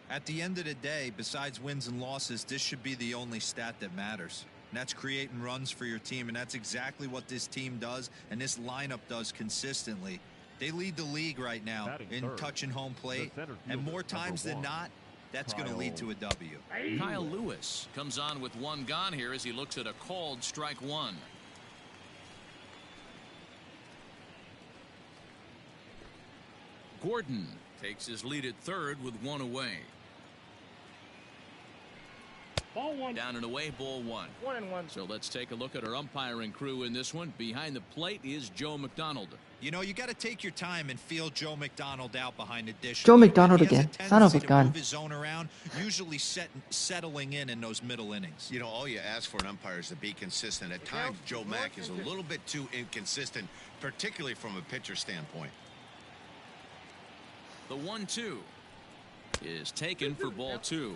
At the end of the day, besides wins and losses, this should be the only stat that matters. And that's creating runs for your team, and that's exactly what this team does and this lineup does consistently. They lead the league right now Batting in third, touching home plate, the center and fielder, more times number than 1, not, that's going to lead to a W. Kyle Lewis comes on with 1 gone here as he looks at a called strike 1. Gordon takes his lead at third with 1 away. Ball 1. Down and away, ball 1. 1-1. So let's take a look at our umpiring crew in this one. Behind the plate is Joe McDonald. You know, you got to take your time and feel Joe McDonald out behind the dish. Joe McDonald He has a again. Son of a tendency to gun. move his zone around, usually settling in those middle innings. You know, all you ask for an umpire is to be consistent. At times, Joe Mack is a little bit too inconsistent, particularly from a pitcher standpoint. The 1-2 is taken for ball 2.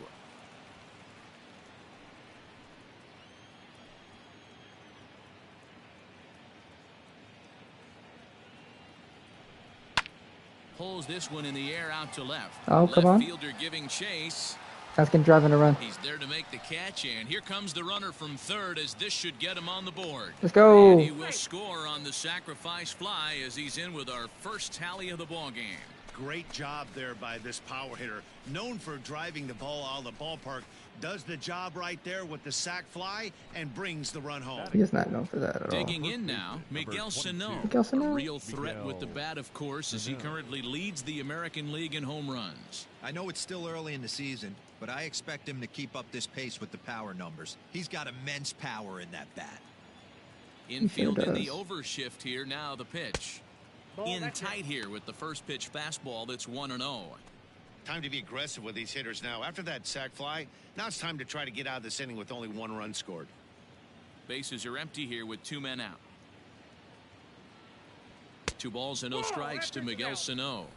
Pulls this one in the air out to left. Oh, come on. Left fielder giving chase. That's gonna drive in a run. He's there to make the catch, and here comes the runner from third as this should get him on the board. Let's go. And he will score on the sacrifice fly as he's in with our first tally of the ball game. Great job there by this power hitter. Known for driving the ball out of the ballpark. Does the job right there with the sac fly and brings the run home. He is not known for that at all. Digging in now, Miguel Sano. Miguel Sano? A real threat with the bat, of course, as he currently leads the American League in home runs. I know it's still early in the season, but I expect him to keep up this pace with the power numbers. He's got immense power in that bat. Infield in the does. overshift here. Now the pitch. In tight here with the first pitch fastball that's 1-0. Time to be aggressive with these hitters now. After that sac fly, now it's time to try to get out of this inning with only 1 run scored. Bases are empty here with 2 men out. 2 balls and no strikes to Miguel Sano.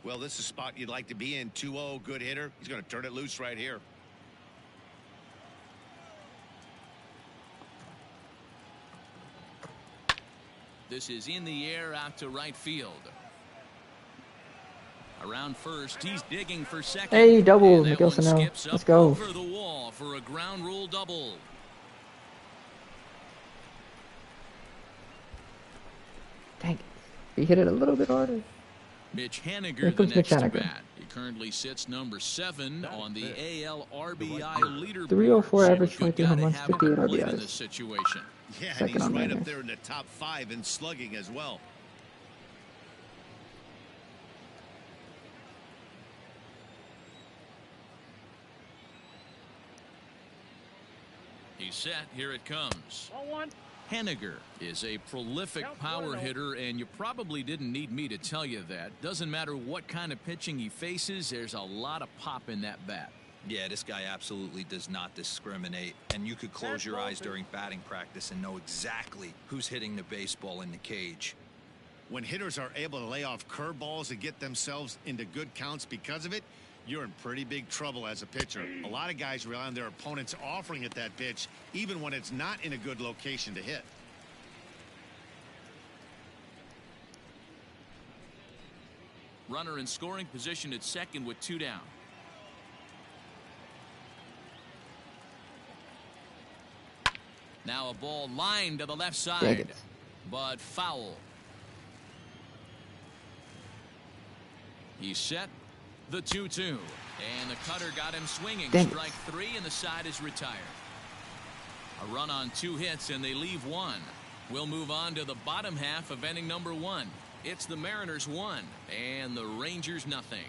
Well, this is a spot you'd like to be in. 2-0, good hitter. He's going to turn it loose right here. This is in the air out to right field. Around first, he's digging for second. Hey, double, And that Miguel one Sano. skips Let's up go. over the wall for a ground rule double. Dang it. He hit it a little bit harder. Mitch Here Haniger, the comes Mitch next to Haniger. bat. He currently sits number 7 on the AL RBI leaderboard. 304 So average, you've 23 gotta home runs, have a 58 good plate in RBIs. this situation. Yeah, and Second he's on right up Mariners. there in the top 5 in slugging as well. He's set. Here it comes. Ball one. Henniger is a prolific Count power 1-0. hitter, and you probably didn't need me to tell you that. Doesn't matter what kind of pitching he faces, there's a lot of pop in that bat. Yeah, this guy absolutely does not discriminate, and you could close your eyes during batting practice and know exactly who's hitting the baseball in the cage. When hitters are able to lay off curveballs and get themselves into good counts because of it, you're in pretty big trouble as a pitcher. A lot of guys rely on their opponents offering at that pitch, even when it's not in a good location to hit. Runner in scoring position at second with 2 down. Now a ball lined to the left Dang side, it. but foul. He's set. The 2-2. And the cutter got him swinging. Dang it. Strike 3, and the side is retired. A run on 2 hits, and they leave 1. We'll move on to the bottom half of inning number 1. It's the Mariners 1 and the Rangers nothing.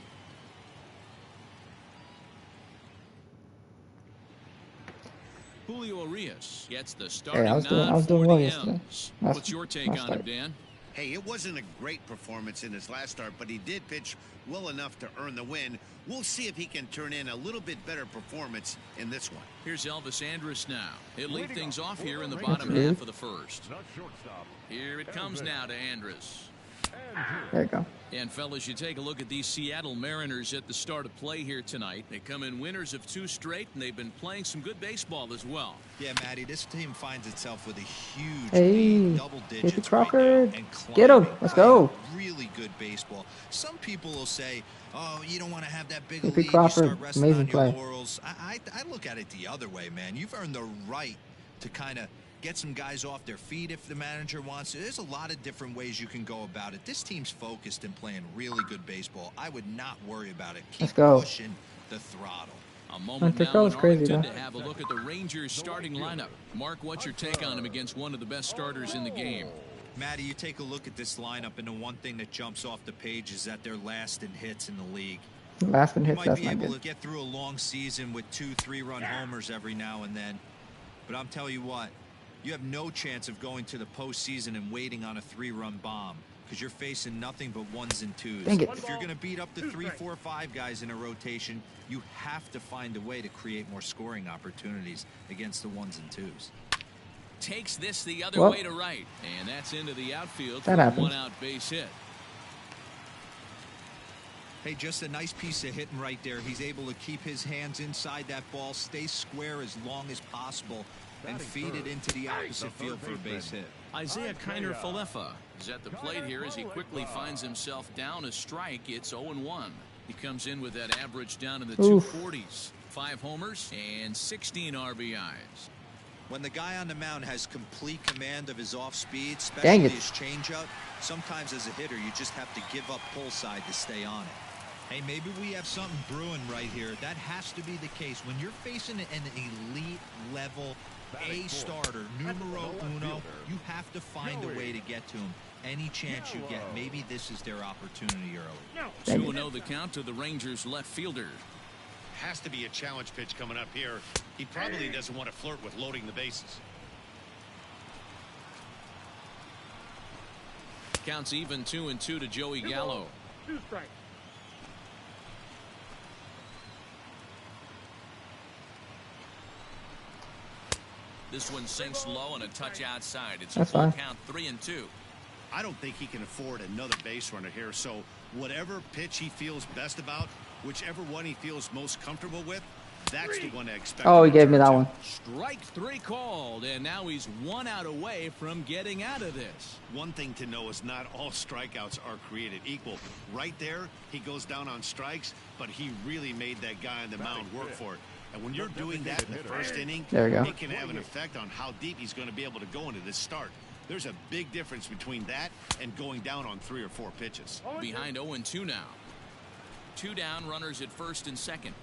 Julio Urías gets the starting I was nod doing for well the yesterday. M's. Last- What's your take last on start. him, Dan? Hey, it wasn't a great performance in his last start, but he did pitch well enough to earn the win. We'll see if he can turn in a little bit better performance in this one. Here's Elvis Andrus now. He'll lead Leading things off off here in the for the bottom Rangers. half of the first. Not shortstop. Here it comes now to Andrus. And There you go. And fellas, you take a look at these Seattle Mariners at the start of play here tonight. They come in winners of 2 straight, and they've been playing some good baseball as well. Yeah, Matty, this team finds itself with a huge Hey, lead, double J.P. digits right now, Crawford. and Get him. climbing, Let's playing go. Really good baseball. Some people will say, "Oh, you don't want to have that big J.P. lead. You Crawford, start resting amazing on your play. laurels." I look at it the other way, man. You've earned the right to kind of get some guys off their feet if the manager wants to. There's a lot of different ways you can go about it. This team's focused and playing really good baseball. I would not worry about it. Keep Let's go. pushing the throttle. A moment Hunter now Crow's in crazy, Arlington though. to have a look at the Rangers starting lineup. Mark, what's your take on him against one of the best starters in the game? Matty, you take a look at this lineup, and the one thing that jumps off the page is that they're last in hits in the league. Last one You hits, might that's be not able good. to get through a long season with 2-3-run homers every now and then, but I'm telling you what, you have no chance of going to the postseason and waiting on a 3-run bomb, because you're facing nothing but 1s and 2s. Dang it. If you're going to beat up the 3, 4, 5 guys in a rotation, you have to find a way to create more scoring opportunities against the 1s and 2s. Takes this the other Well, way to right, and that's into the outfield for that a happens. 1-out base hit. Hey, just a nice piece of hitting right there. He's able to keep his hands inside that ball, stay square as long as possible, and feed it into the opposite field for a base hit. Isaiah Kiner Falefa is at the plate here as he quickly finds himself down a strike. It's 0-1. He comes in with that average down in the Oof. 240s. 5 homers and 16 RBIs. When the guy on the mound has complete command of his off speed, Dang especially it. his changeup, sometimes as a hitter you just have to give up pull side to stay on it. Hey, maybe we have something brewing right here. That has to be the case. When you're facing an elite level A starter, numero uno, you have to find a way to get to him. Any chance you get, maybe this is their opportunity early. 2-0 the count to the Rangers left fielder. Has to be a challenge pitch coming up here. He probably doesn't want to flirt with loading the bases. Counts even 2-2 to Joey Gallo. 2 strikes. This one sinks low and a touch outside. It's That's a full fine. count, 3-2. I don't think he can afford another base runner here, so whatever pitch he feels best about, whichever one he feels most comfortable with, that's the one I expect. Oh, him he to gave me turn that to. one. Strike 3 called, and now he's 1 out away from getting out of this. One thing to know is not all strikeouts are created equal. Right there, he goes down on strikes, but he really made that guy on the mound work for it. And when you're doing that in the first inning, There we go. it can have an effect on how deep he's going to be able to go into this start. There's a big difference between that and going down on 3 or 4 pitches. Behind 0-2 now. 2 down, runners at first and second.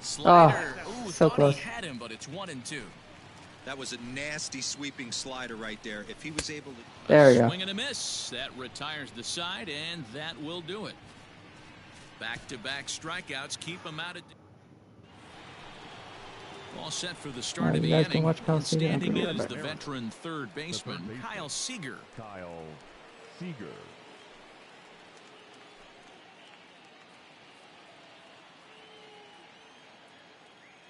Slider. Ooh, so thought close. he had him, but it's 1-2. That was a nasty sweeping slider right there. If he was able to... There you go. Swing and a miss. That retires the side, and that will do it. Back-to-back strikeouts keep him out of... All set for the start of the you guys can inning. watch Kyle And Seager. standing in Right is back. the veteran third baseman, Kyle Seager. Kyle Seager.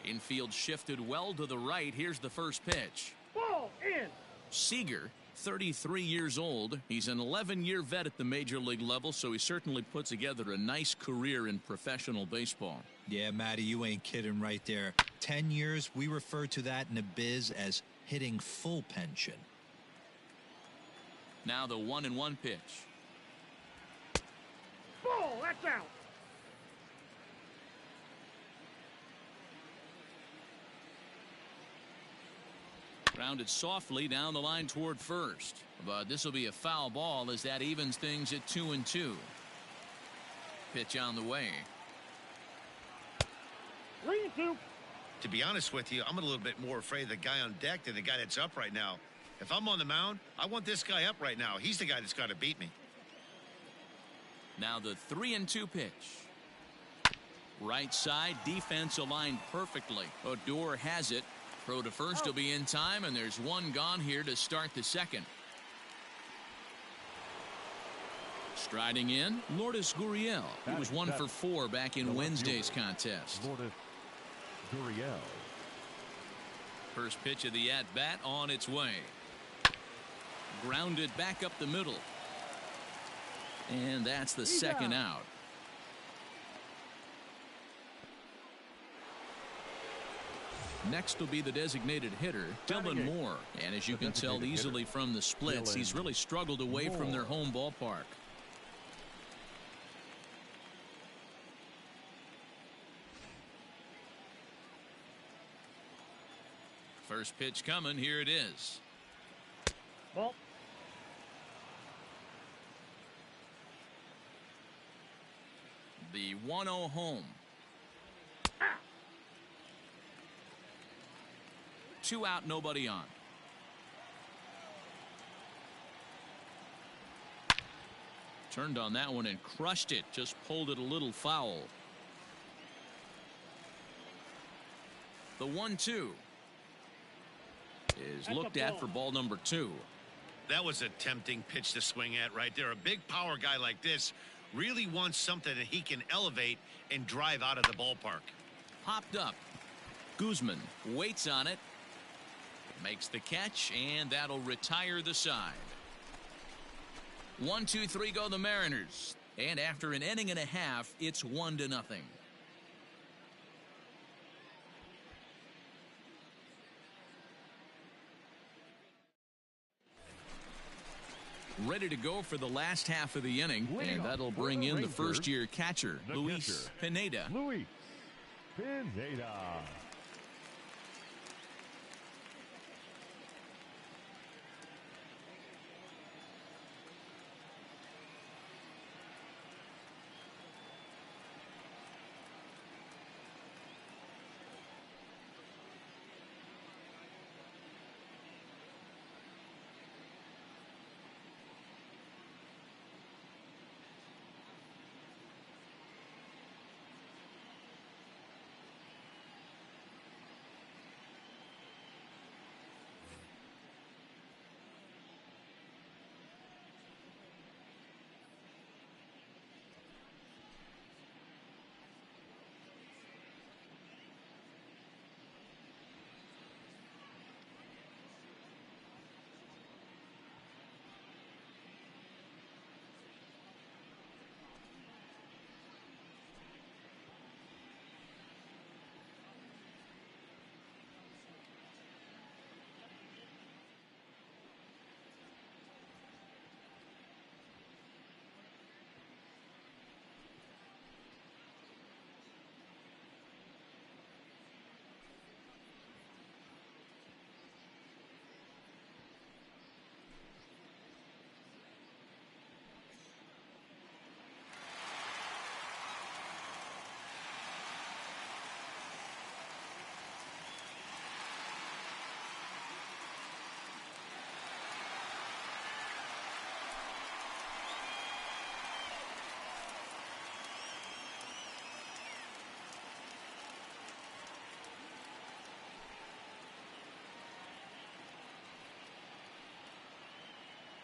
Infield shifted well to the right. Here's the first pitch. Ball in. Seager, 33 years old. He's an 11-year vet at the major league level, so he certainly put together a nice career in professional baseball. Yeah, Matty, you ain't kidding right there. 10 years, we refer to that in the biz as hitting full pension. Now the 1-1 pitch. Ball, that's out. Grounded softly down the line toward first. But this will be a foul ball as that evens things at 2-2. Pitch on the way. 3-2. To be honest with you, I'm a little bit more afraid of the guy on deck than the guy that's up right now. If I'm on the mound, I want this guy up right now. He's the guy that's got to beat me. Now the 3-2 pitch. Right side, defense aligned perfectly. Odor has it. Throw to first will be in time, and there's one gone here to start the second. Striding in, Lourdes Gurriel. He was 1 for 4 back in Wednesday's contest. Lourdes Gurriel. First pitch of the at-bat on its way. Grounded back up the middle. And that's the second out. Next will be the designated hitter, Dylan Moore. And as you can tell easily from the splits, he's really struggled away from their home ballpark. First pitch coming. Here it is. Ball. The 1-0 home. 2 out, nobody on. Turned on that one and crushed it. Just pulled it a little foul. The 1-2 is looked at for ball number 2. That was a tempting pitch to swing at right there. A big power guy like this really wants something that he can elevate and drive out of the ballpark. Popped up. Guzman waits on it. Makes the catch, and that'll retire the side. 1-2-3 go the Mariners. And after an inning and a half, it's 1-0. Ready to go for the last half of the inning, and that'll bring in the first-year catcher, Luis Pineda. Luis Pineda.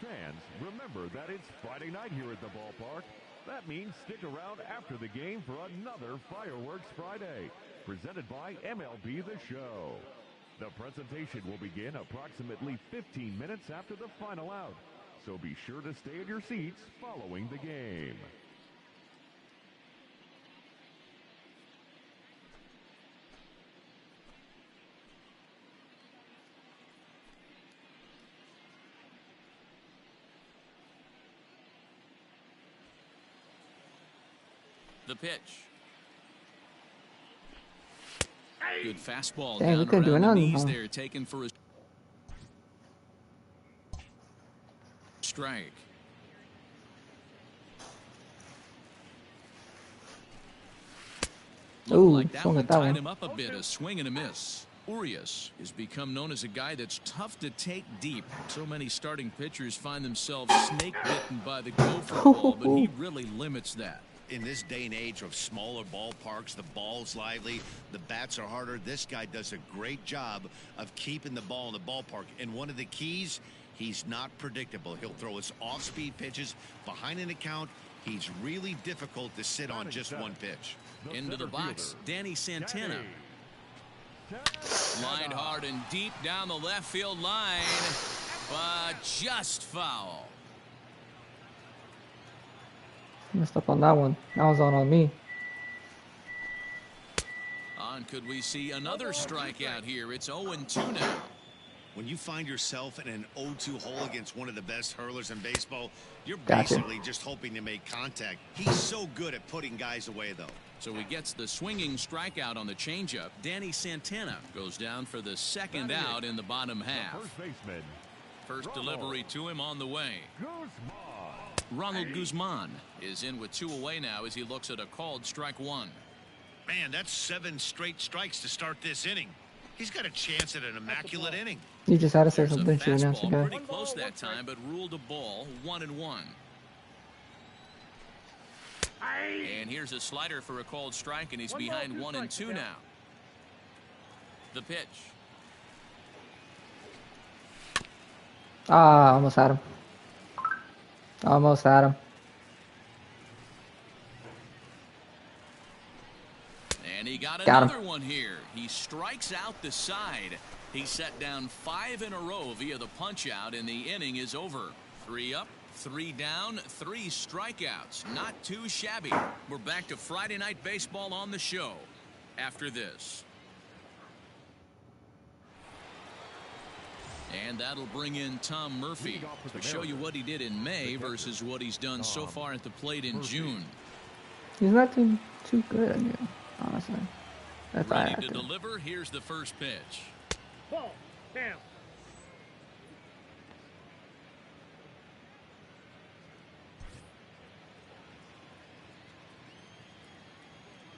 Fans, remember that it's Friday night here at the ballpark. That means stick around after the game for another Fireworks Friday, presented by MLB The Show. The presentation will begin approximately 15 minutes after the final out, so be sure to stay in your seats following the game. The pitch. Good fastball Dang, we down couldn't do around the nothing, knees huh? there, taken for a strike. Looked Ooh, like that swung one at that tied one. him up a bit, a swing and a miss. Urías has become known as a guy that's tough to take deep. So many starting pitchers find themselves snake bitten by the gopher ball, but he really limits that. In this day and age of smaller ballparks, the ball's lively, the bats are harder. This guy does a great job of keeping the ball in the ballpark. And one of the keys, he's not predictable. He'll throw his off-speed pitches behind an account. He's really difficult to sit on just one pitch. Into the box, Danny Santana. Lined hard and deep down the left field line, but just foul. Messed up on that one. That was on me. Could we see another strikeout here? It's 0-2 now. When you find yourself in an 0-2 hole against one of the best hurlers in baseball, you're Gotcha. basically just hoping to make contact. He's so good at putting guys away, though. So he gets the swinging strikeout on the changeup. Danny Santana goes down for the second out in the bottom half. First baseman, First delivery to him on the way. Guzman. Ronald Guzman is in with 2 away now as he looks at a called strike 1. Man, that's 7 straight strikes to start this inning. He's got a chance at an immaculate inning. You just had to say There's a something to you, announcer fastball guy. pretty close that time, but ruled a ball, 1-1. And here's a slider for a called strike, and he's behind 1-2 now. The pitch. Ah, almost had him. Almost had him. And he got Got him. another one here. He strikes out the side. He set down 5 in a row via the punch out, and the inning is over. 3 up, 3 down, 3 strikeouts. Not too shabby. We're back to Friday Night Baseball on the show after this. And that'll bring in Tom Murphy to show you what he did in May versus what he's done so far at the plate in June. He's not too good, I mean, honestly. That's all I Ready have to to. deliver. Here's the first pitch. Ball. Down.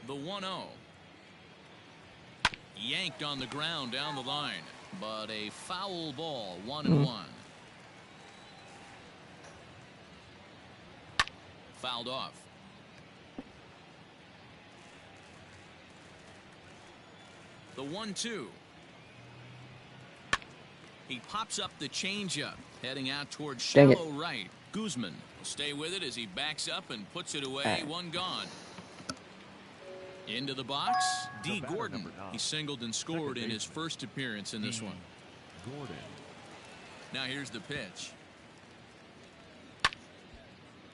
The 1-0. Yanked on the ground down the line, but a foul ball, 1-1. Fouled off. The 1-2. He pops up the changeup, heading out towards Dang it. shallow right. Guzman will stay with it as he backs up and puts it away. 1 gone. Into the box, D. Gordon. He singled and scored in his first appearance in this one. Gordon. Now here's the pitch.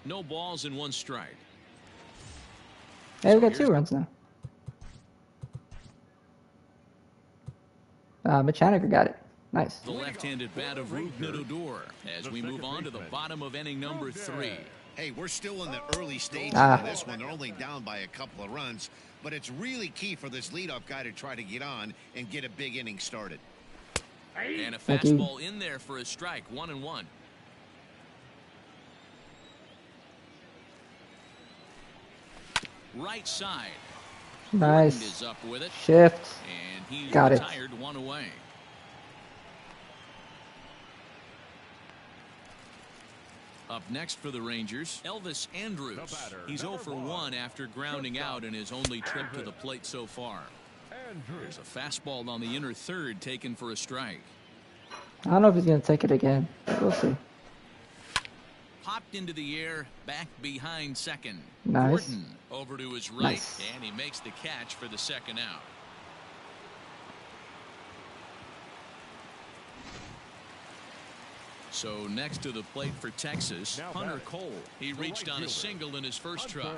No balls and 1 strike. Hey, we got 2 runs now. Mitch Haniger got it. Nice. The left-handed bat of Rubin Odor as we move on to the bottom of inning number 3. Hey, we're still in the early stages of this one. They're only down by a couple of runs, but it's really key for this leadoff guy to try to get on and get a big inning started. And a Thank you. fastball in there for a strike, 1-1. Right side. Gordon Nice. is up with it, Shift. and he's Got it. retired 1 away. Up next for the Rangers, Elvis Andrews. The batter, He's 0 number for 1. 1 after grounding out in his only trip to the plate so far. Andrews. There's a fastball on the inner third taken for a strike. I don't know if he's going to take it again. We'll see. knocked into the air, back behind second. Nice. Gordon over to his right, Nice. and he makes the catch for the second out. So next to the plate for Texas, Hunter Cole. He reached on a single in his first try.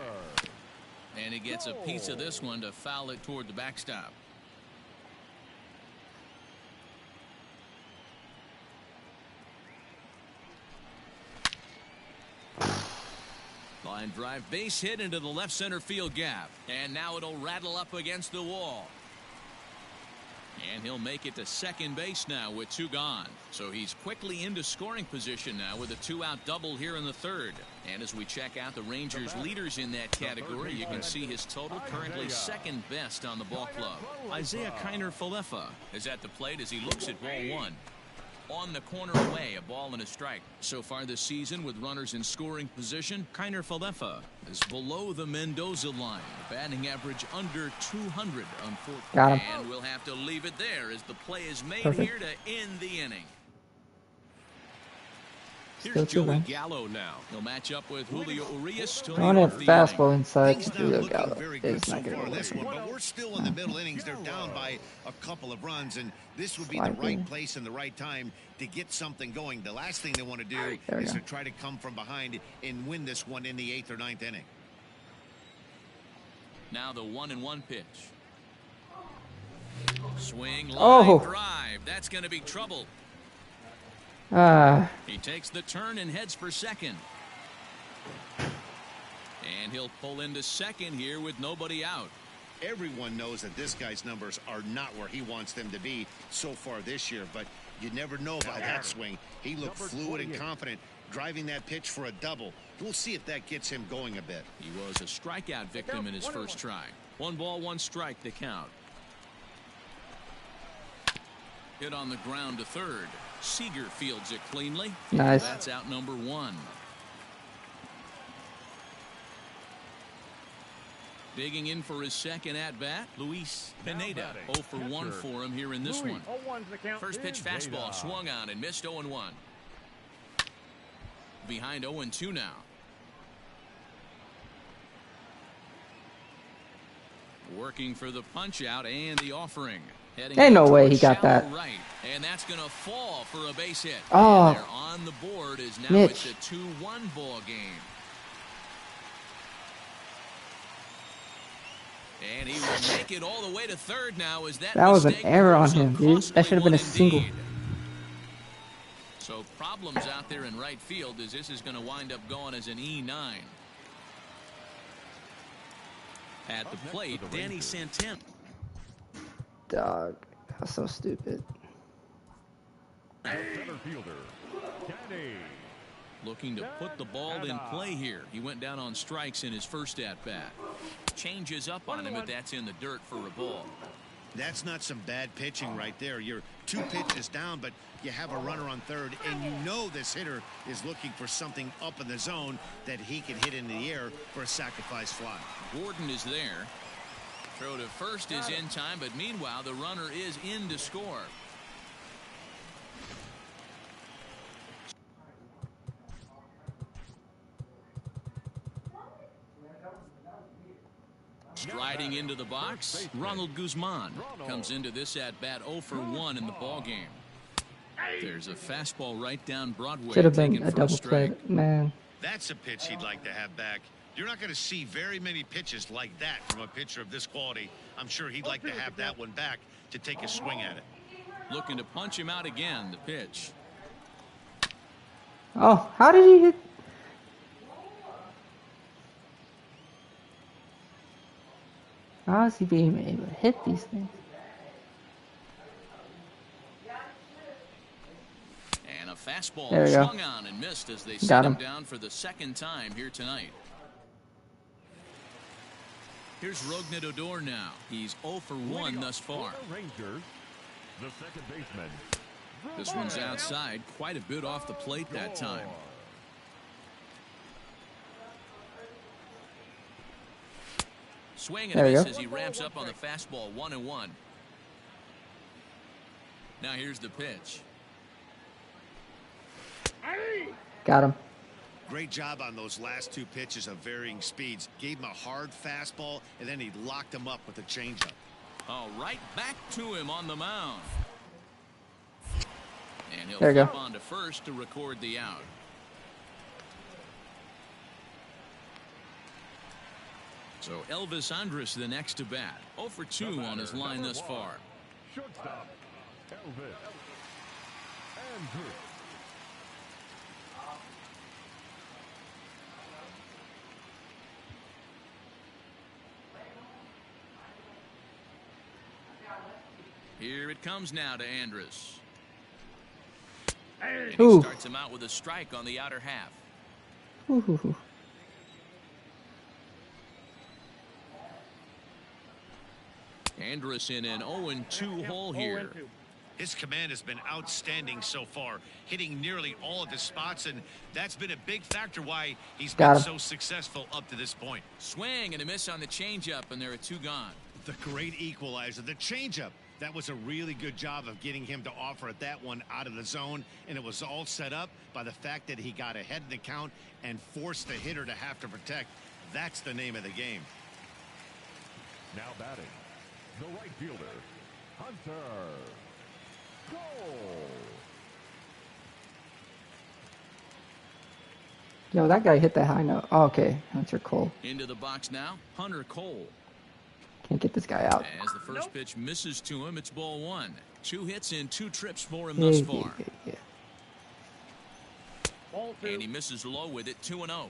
And he gets a piece of this one to foul it toward the backstop. Line drive, base hit into the left center field gap. And now it'll rattle up against the wall. And he'll make it to second base now with 2 gone. So he's quickly into scoring position now with a 2-out double here in the third. And as we check out the Rangers leaders in that category, you can see his total currently second best on the ball club. Isaiah Kiner-Falefa is at the plate as he looks at ball 1. On the corner away, a ball and a strike. So far this season with runners in scoring position, Kiner-Falefa is below the Mendoza line. Batting average under 200, unfortunately. Got him. And we'll have to leave it there as the play is made Perfect. here to end the inning. Still Here's 2 Joey gone. Gallo now. He'll match up with Julio Urías to I want to lead have off the fastball inside. Things not Julio looking Gallo very good is so not far going in to this work. one, but we're still in the middle innings. They're down by a couple of runs, and this would be the Sliding. right place and the right time to get something going. The last thing they want to do There we is go. to try to come from behind and win this one in the 8th or 9th inning. Now the 1-1 pitch. Swing, line Oh. drive. That's going to be trouble. He takes the turn and heads for second. And he'll pull into second here with nobody out. Everyone knows that this guy's numbers are not where he wants them to be so far this year, but you never know by that swing. He looked fluid and confident driving that pitch for a double. We'll see if that gets him going a bit. He was a strikeout victim in his first try. 1 ball, 1 strike to count. Hit on the ground to third. Seager fields it cleanly. Nice. That's out number 1. Digging in for his second at-bat, Luis Pineda. 0 for 1 for him here in this one. First pitch fastball swung on and missed 0-1. Behind 0-2 now. Working for the punch out and the offering. Heading Ain't no out way toward he got shallow that. Right, and that's going to fall for a base hit. Oh. And they're on the board as now Mitch. it's a 2-1 ball game. And he will make it all the way to third now as that was an mistake error on proves a him, dude. costly That should have been a one single. indeed. So problems out there in right field as this is going to wind up going as an E9. At the plate, Danny Santan. Dog. That's so stupid. Center fielder, Danny. Looking to put the ball in play here. He went down on strikes in his first at-bat. Changes up on him, but that's in the dirt for a ball. That's not some bad pitching right there. You're 2 pitches down, but you have a runner on third, and you know this hitter is looking for something up in the zone that he can hit in the air for a sacrifice fly. Gordon is there. Throw to first is in time, but meanwhile, the runner is in to score. Striding into the box, Ronald Guzman comes into this at-bat 0 for 1 in the ballgame. There's a fastball right down Broadway. Should have been taken a for double play, strike. man. That's a pitch he'd like to have back. You're not going to see very many pitches like that from a pitcher of this quality. I'm sure he'd like to have that one back to take a swing at it. Looking to punch him out again. The pitch. Oh, how did he hit? How is he being able to hit these things? And a fastball There we go. swung on and missed as they Got set him him. down for the second time here tonight. Here's Rougned Odor now. He's 0 for 1 thus far. For the Rangers, the second baseman. This one's outside, quite a bit off the plate that time. Swing and There a we miss go. as he ramps up on the fastball. 1-1. Now here's the pitch. Got him. great job on those last 2 pitches of varying speeds. Gave him a hard fastball, and then he locked him up with a changeup. Oh, right back to him on the mound. And he'll There you flip go. on to first to record the out. So Elvis Andrus the next to bat. 0 for 2 on his line thus far. Shortstop, Elvis Andrus. Here it comes now to Andrus. Hey. And he Ooh. starts him out with a strike on the outer half. Ooh. Andrus in an 0-2 hole here. His command has been outstanding so far, hitting nearly all of his spots, and that's been a big factor why he's Got been him. so successful up to this point. Swing and a miss on the changeup, and there are 2 gone. The great equalizer, the changeup. That was a really good job of getting him to offer at that one out of the zone, and it was all set up by the fact that he got ahead in the count and forced the hitter to have to protect. That's the name of the game. Now batting, the right fielder, Hunter Cole. Yo, that guy hit that high note. Oh, okay, Hunter Cole. Into the box now, Hunter Cole. Can't get this guy out. As the first pitch misses to him, it's ball 1. 2 hits in 2 trips for him Yeah, thus yeah, far. yeah. Ball 2. And he misses low with it, 2-0.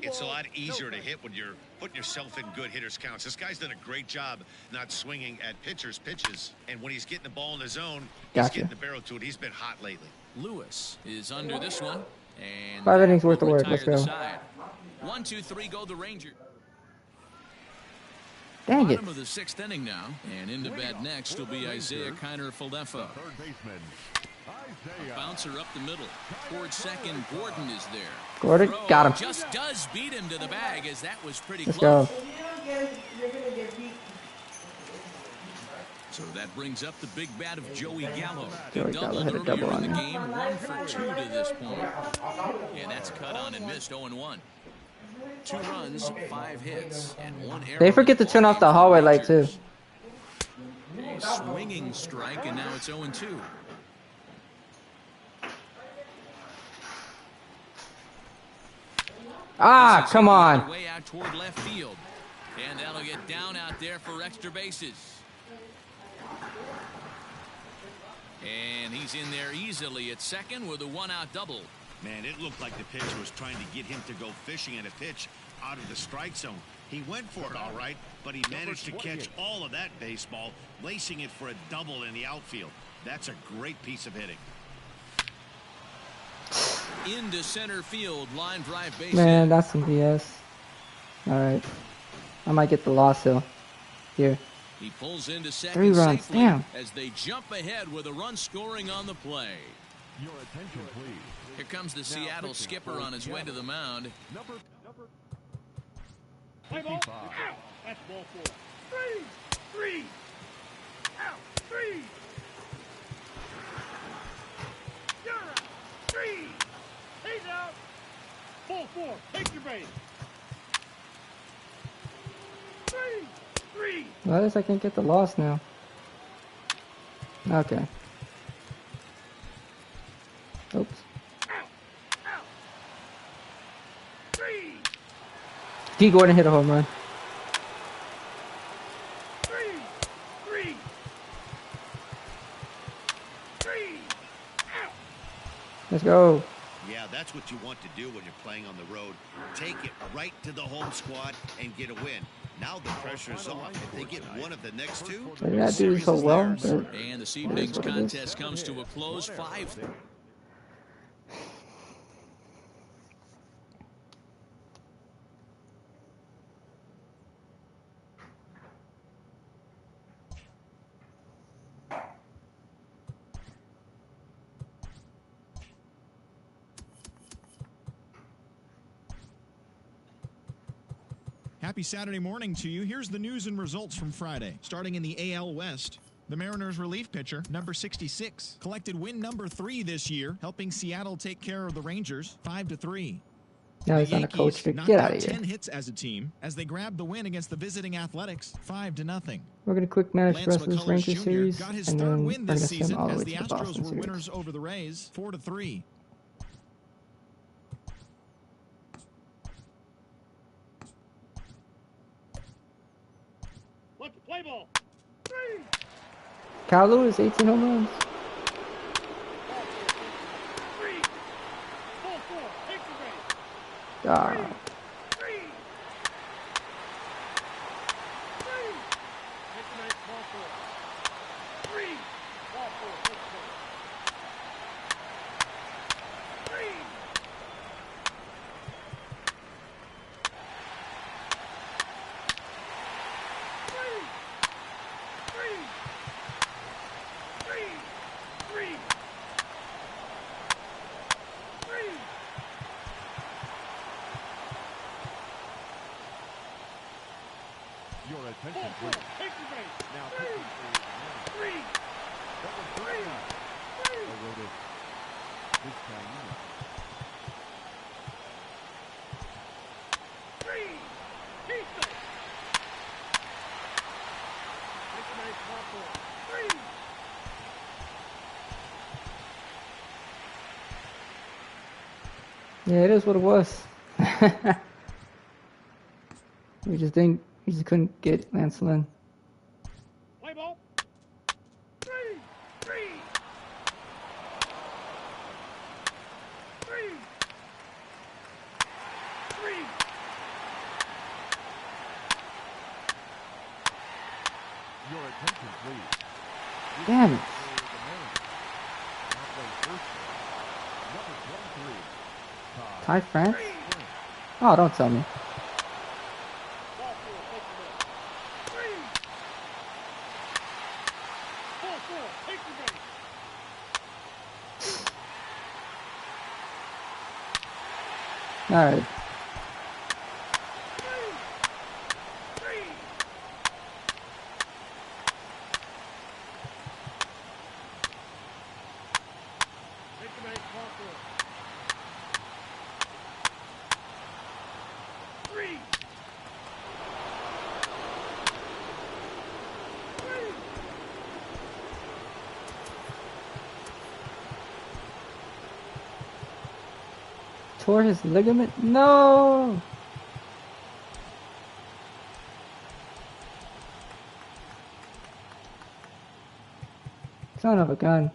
It's a lot easier to No hit when you're putting yourself in good hitters' counts. This guy's done a great job not swinging at pitchers' pitches. And when he's getting the ball in his zone, he's Gotcha. getting the barrel to it. He's been hot lately. Lewis is under this one. And 5 innings that worth of will work. Let's retire the go. side. 1, 2, 3 go the Rangers. Dang it. Bottom of the 6th inning now. And into bat next will be Isaiah Kiner-Falefa. Third baseman, Isaiah. Bouncer up the middle. Toward second, Gordon is there. Gordon, Throw got him. just does beat him to the bag, as that was pretty Let's close. go. So that brings up the big bat of Joey Gallo. Joey He Gallo doubled hit a earlier double in the on game, 1 for 2 to this point. And that's cut on and missed, 0-1. 2 runs, 5 hits, and 1 error. They forget to turn off the hallway light too. A swinging strike, and now it's 0-2. Ah, This is come hit the on. other way out toward left field. And that'll get down out there for extra bases. And he's in there easily at second with a 1-out double. Man, it looked like the pitcher was trying to get him to go fishing at a pitch out of the strike zone. He went for it all right, but he managed to catch all of that baseball, lacing it for a double in the outfield. That's a great piece of hitting. Into center field, line drive base Man, hit. that's some BS. Alright. I might get the loss hill. Here. He pulls into 3 second runs, safely damn. as they jump ahead with a run scoring on the play. Your attention, please. Here comes the Seattle pitching skipper for on his way to the mound. Number Play ball. 55. Out. That's ball 4. 3. Out. 3. You're out. 3. He's out. Ball 4. Take your base. 3. Well, at least I can get the loss now. Okay. Oops. Out. 3. D. Gordon hit a home run. 3. 3. Out. Let's go. Yeah, that's what you want to do when you're playing on the road. Take it right to the home squad and get a win. Now the pressure is on. If they get one of the next 2, I did not do so well, but And this evening's contest comes to a close, 5. Happy Saturday morning to you. Here's the news and results from Friday. Starting in the AL West, the Mariners relief pitcher, number 66, collected win number 3 this year, helping Seattle take care of the Rangers 5-3. Now The he's not a coach. Yankees To knocked get out out of here. 10 hits as a team as they grabbed the win against the visiting Athletics 5-0. We're gonna quick manage the Lance rest of this McCullers Rangers Jr. series, got his and third then win we're this gonna send him season all the as way the to the Astros Boston were series. winners over the Rays 4-3. Let's play ball. 3. Kyle Lewis, 18 home runs. 3. Ball 4. Take the base. Ah, 3. 3. Take the base. Ball 4. 3. Ball 4. Take the base. 3. 3. 3. 3. Your attention, Ball 4. please. Take the base. Now 3. pitching for 3. that was 3. third out. 3. Eroded this time unit. 3. Keep it. Take the base. Ball 4. 3. yeah, it is what it was. We just couldn't get Lance Lynn. Play ball. 3. 3. 3. 3. Your attention, please. Damn it. For the Mariners. Now play first base. Number 23. Ty France? Sprint. Oh, don't tell me. Ball 4. Take the base. 3. Ball 4. Take the base. All right. 3. 3. Take the base. Ball 4. 3. 3. 'Tore his ligament? No! Son of a gun.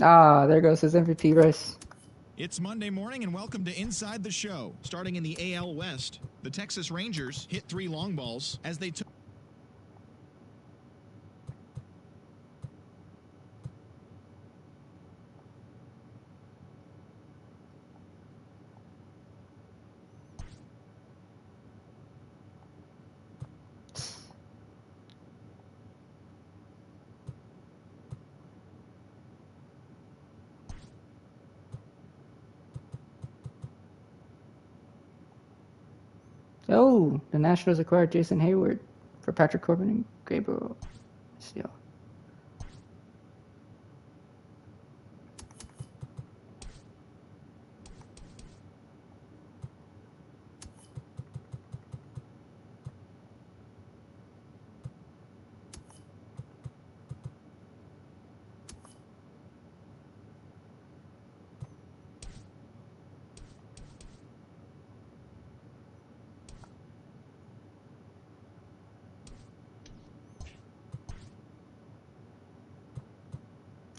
Ah, there goes his MVP race. It's Monday morning and welcome to Inside the Show. Starting in the AL West, the Texas Rangers hit 3 long balls as they took Oh, the Nationals acquired Jason Hayward for Patrick Corbin and Gabriel Seal.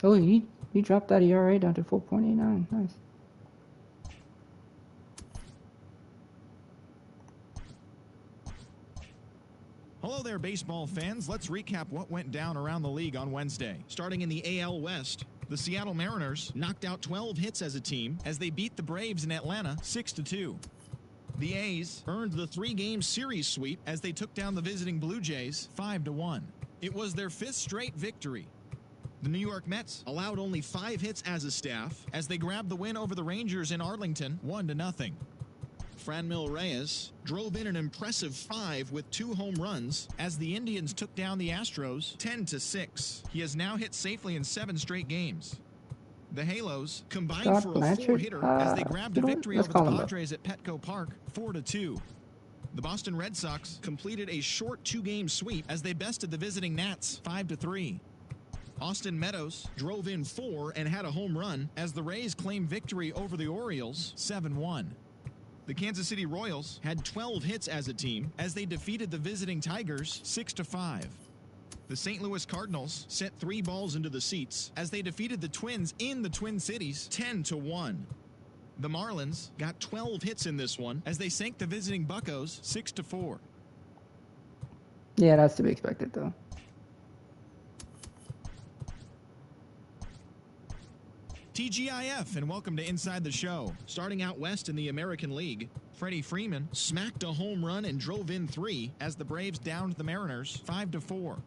Oh, he He dropped that ERA down to 4.89. Nice. Hello there, baseball fans. Let's recap what went down around the league on Wednesday. Starting in the AL West, the Seattle Mariners knocked out 12 hits as a team as they beat the Braves in Atlanta 6-2. The A's earned the 3-game series sweep as they took down the visiting Blue Jays 5-1. It was their 5th straight victory. The New York Mets allowed only 5 hits as a staff as they grabbed the win over the Rangers in Arlington 1-0. Franmil Reyes drove in an impressive 5 with 2 home runs as the Indians took down the Astros 10-6. He has now hit safely in 7 straight games. The Halos combined Scott for a Blanchard? 4-hitter as they grabbed You the know what? victory Let's over the call him up. Padres at Petco Park 4-2. The Boston Red Sox completed a short 2-game sweep as they bested the visiting Nats 5-3. Austin Meadows drove in 4 and had a home run as the Rays claimed victory over the Orioles 7-1. The Kansas City Royals had 12 hits as a team as they defeated the visiting Tigers 6-5. The St. Louis Cardinals sent 3 balls into the seats as they defeated the Twins in the Twin Cities 10-1. The Marlins got 12 hits in this one as they sank the visiting Buccos 6-4. Yeah, that's to be expected, though. TGIF and welcome to Inside the Show. Starting out west in the American League, Freddie Freeman smacked a home run and drove in 3 as the Braves downed the Mariners 5-4.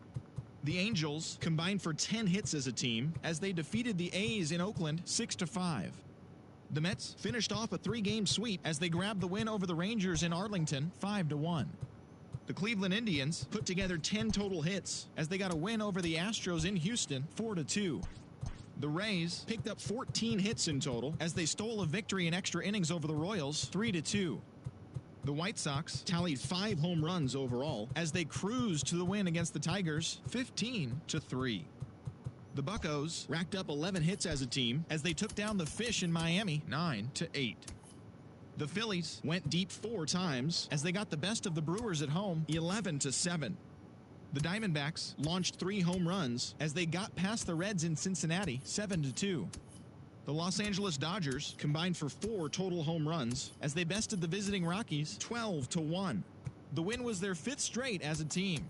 The Angels combined for 10 hits as a team as they defeated the A's in Oakland 6-5. The Mets finished off a 3-game sweep as they grabbed the win over the Rangers in Arlington 5-1. The Cleveland Indians put together 10 total hits as they got a win over the Astros in Houston 4-2. The Rays picked up 14 hits in total as they stole a victory in extra innings over the Royals 3-2. The White Sox tallied 5 home runs overall as they cruised to the win against the Tigers 15-3. The Buccos racked up 11 hits as a team as they took down the Fish in Miami 9-8. The Phillies went deep 4 times as they got the best of the Brewers at home 11-7. The Diamondbacks launched 3 home runs as they got past the Reds in Cincinnati 7-2. The Los Angeles Dodgers combined for 4 total home runs as they bested the visiting Rockies 12-1. The win was their 5th straight as a team.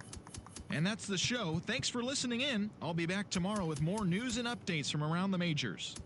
And that's the show. Thanks for listening in. I'll be back tomorrow with more news and updates from around the majors.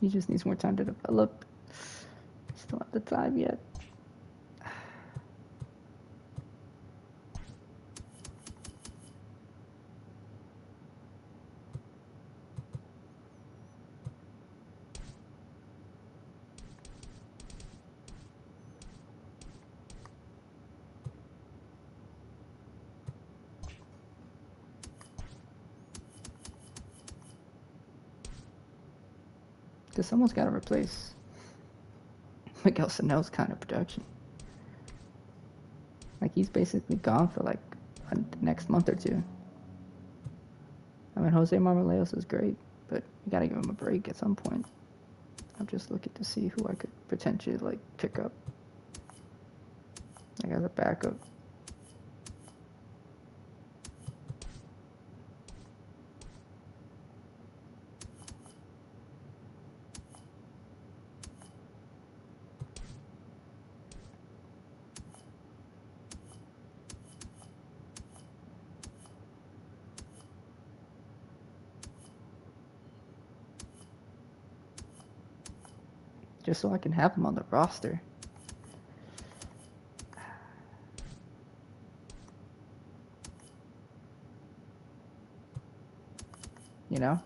He just needs more time to develop. Still not the time yet. Because someone's got to replace Miguel Sano's kind of production. Like, he's basically gone for like the next month or 2. I mean, Jose Marmoleos is great, but you got to give him a break at some point. I'm just looking to see who I could potentially like pick up. I got a backup. Just so I can have him on the roster. You know?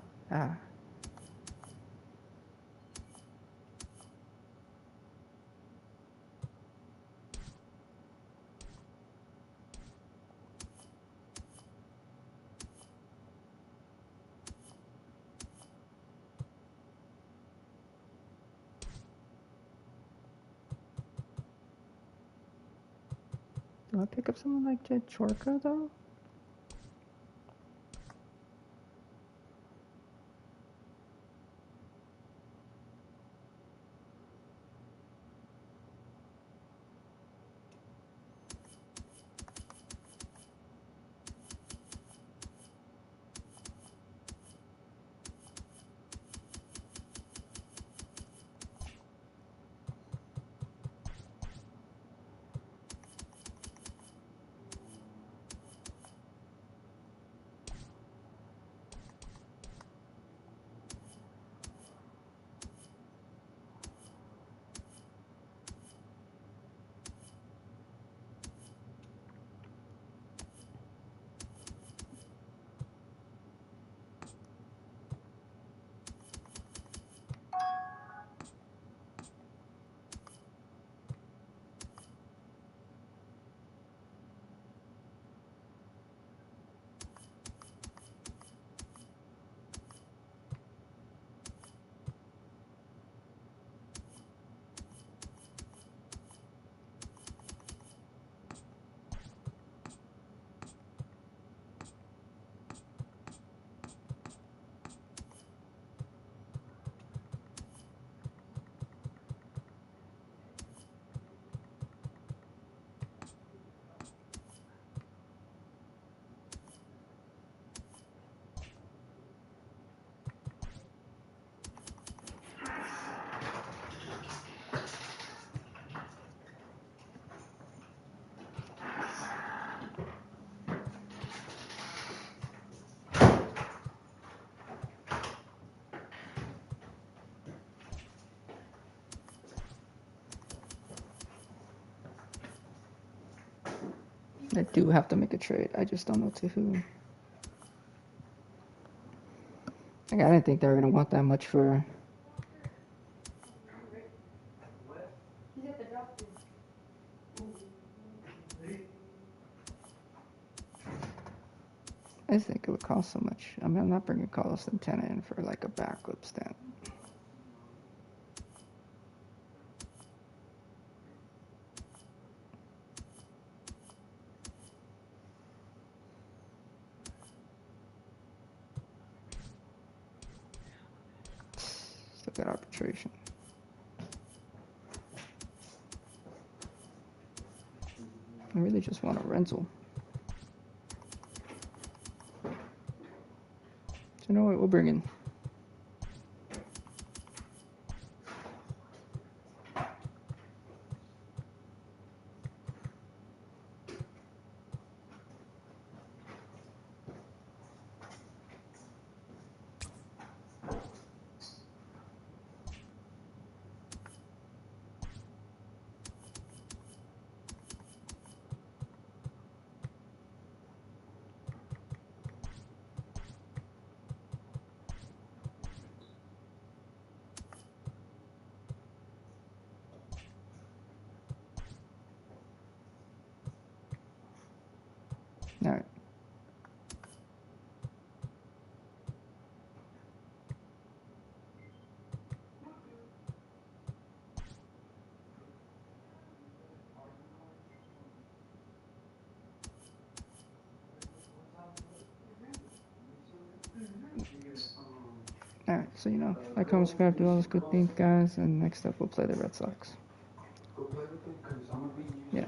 Do I pick up someone like Jed Chorka though? I do have to make a trade. I just don't know to who. Like, I didn't think they were gonna want that much for. I didn't think it would cost so much. I mean, I'm not bringing Carlos Santana in for like a backup stat. Still got arbitration. I really just want a rental. So you know what? We'll bring in. So, you know, like, comment, subscribe, do all those good things, guys. And next up, we'll play the Red Sox. Yeah.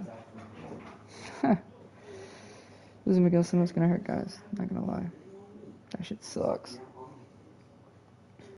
Losing Miguel Sano's gonna hurt, guys. Not gonna lie. That shit sucks.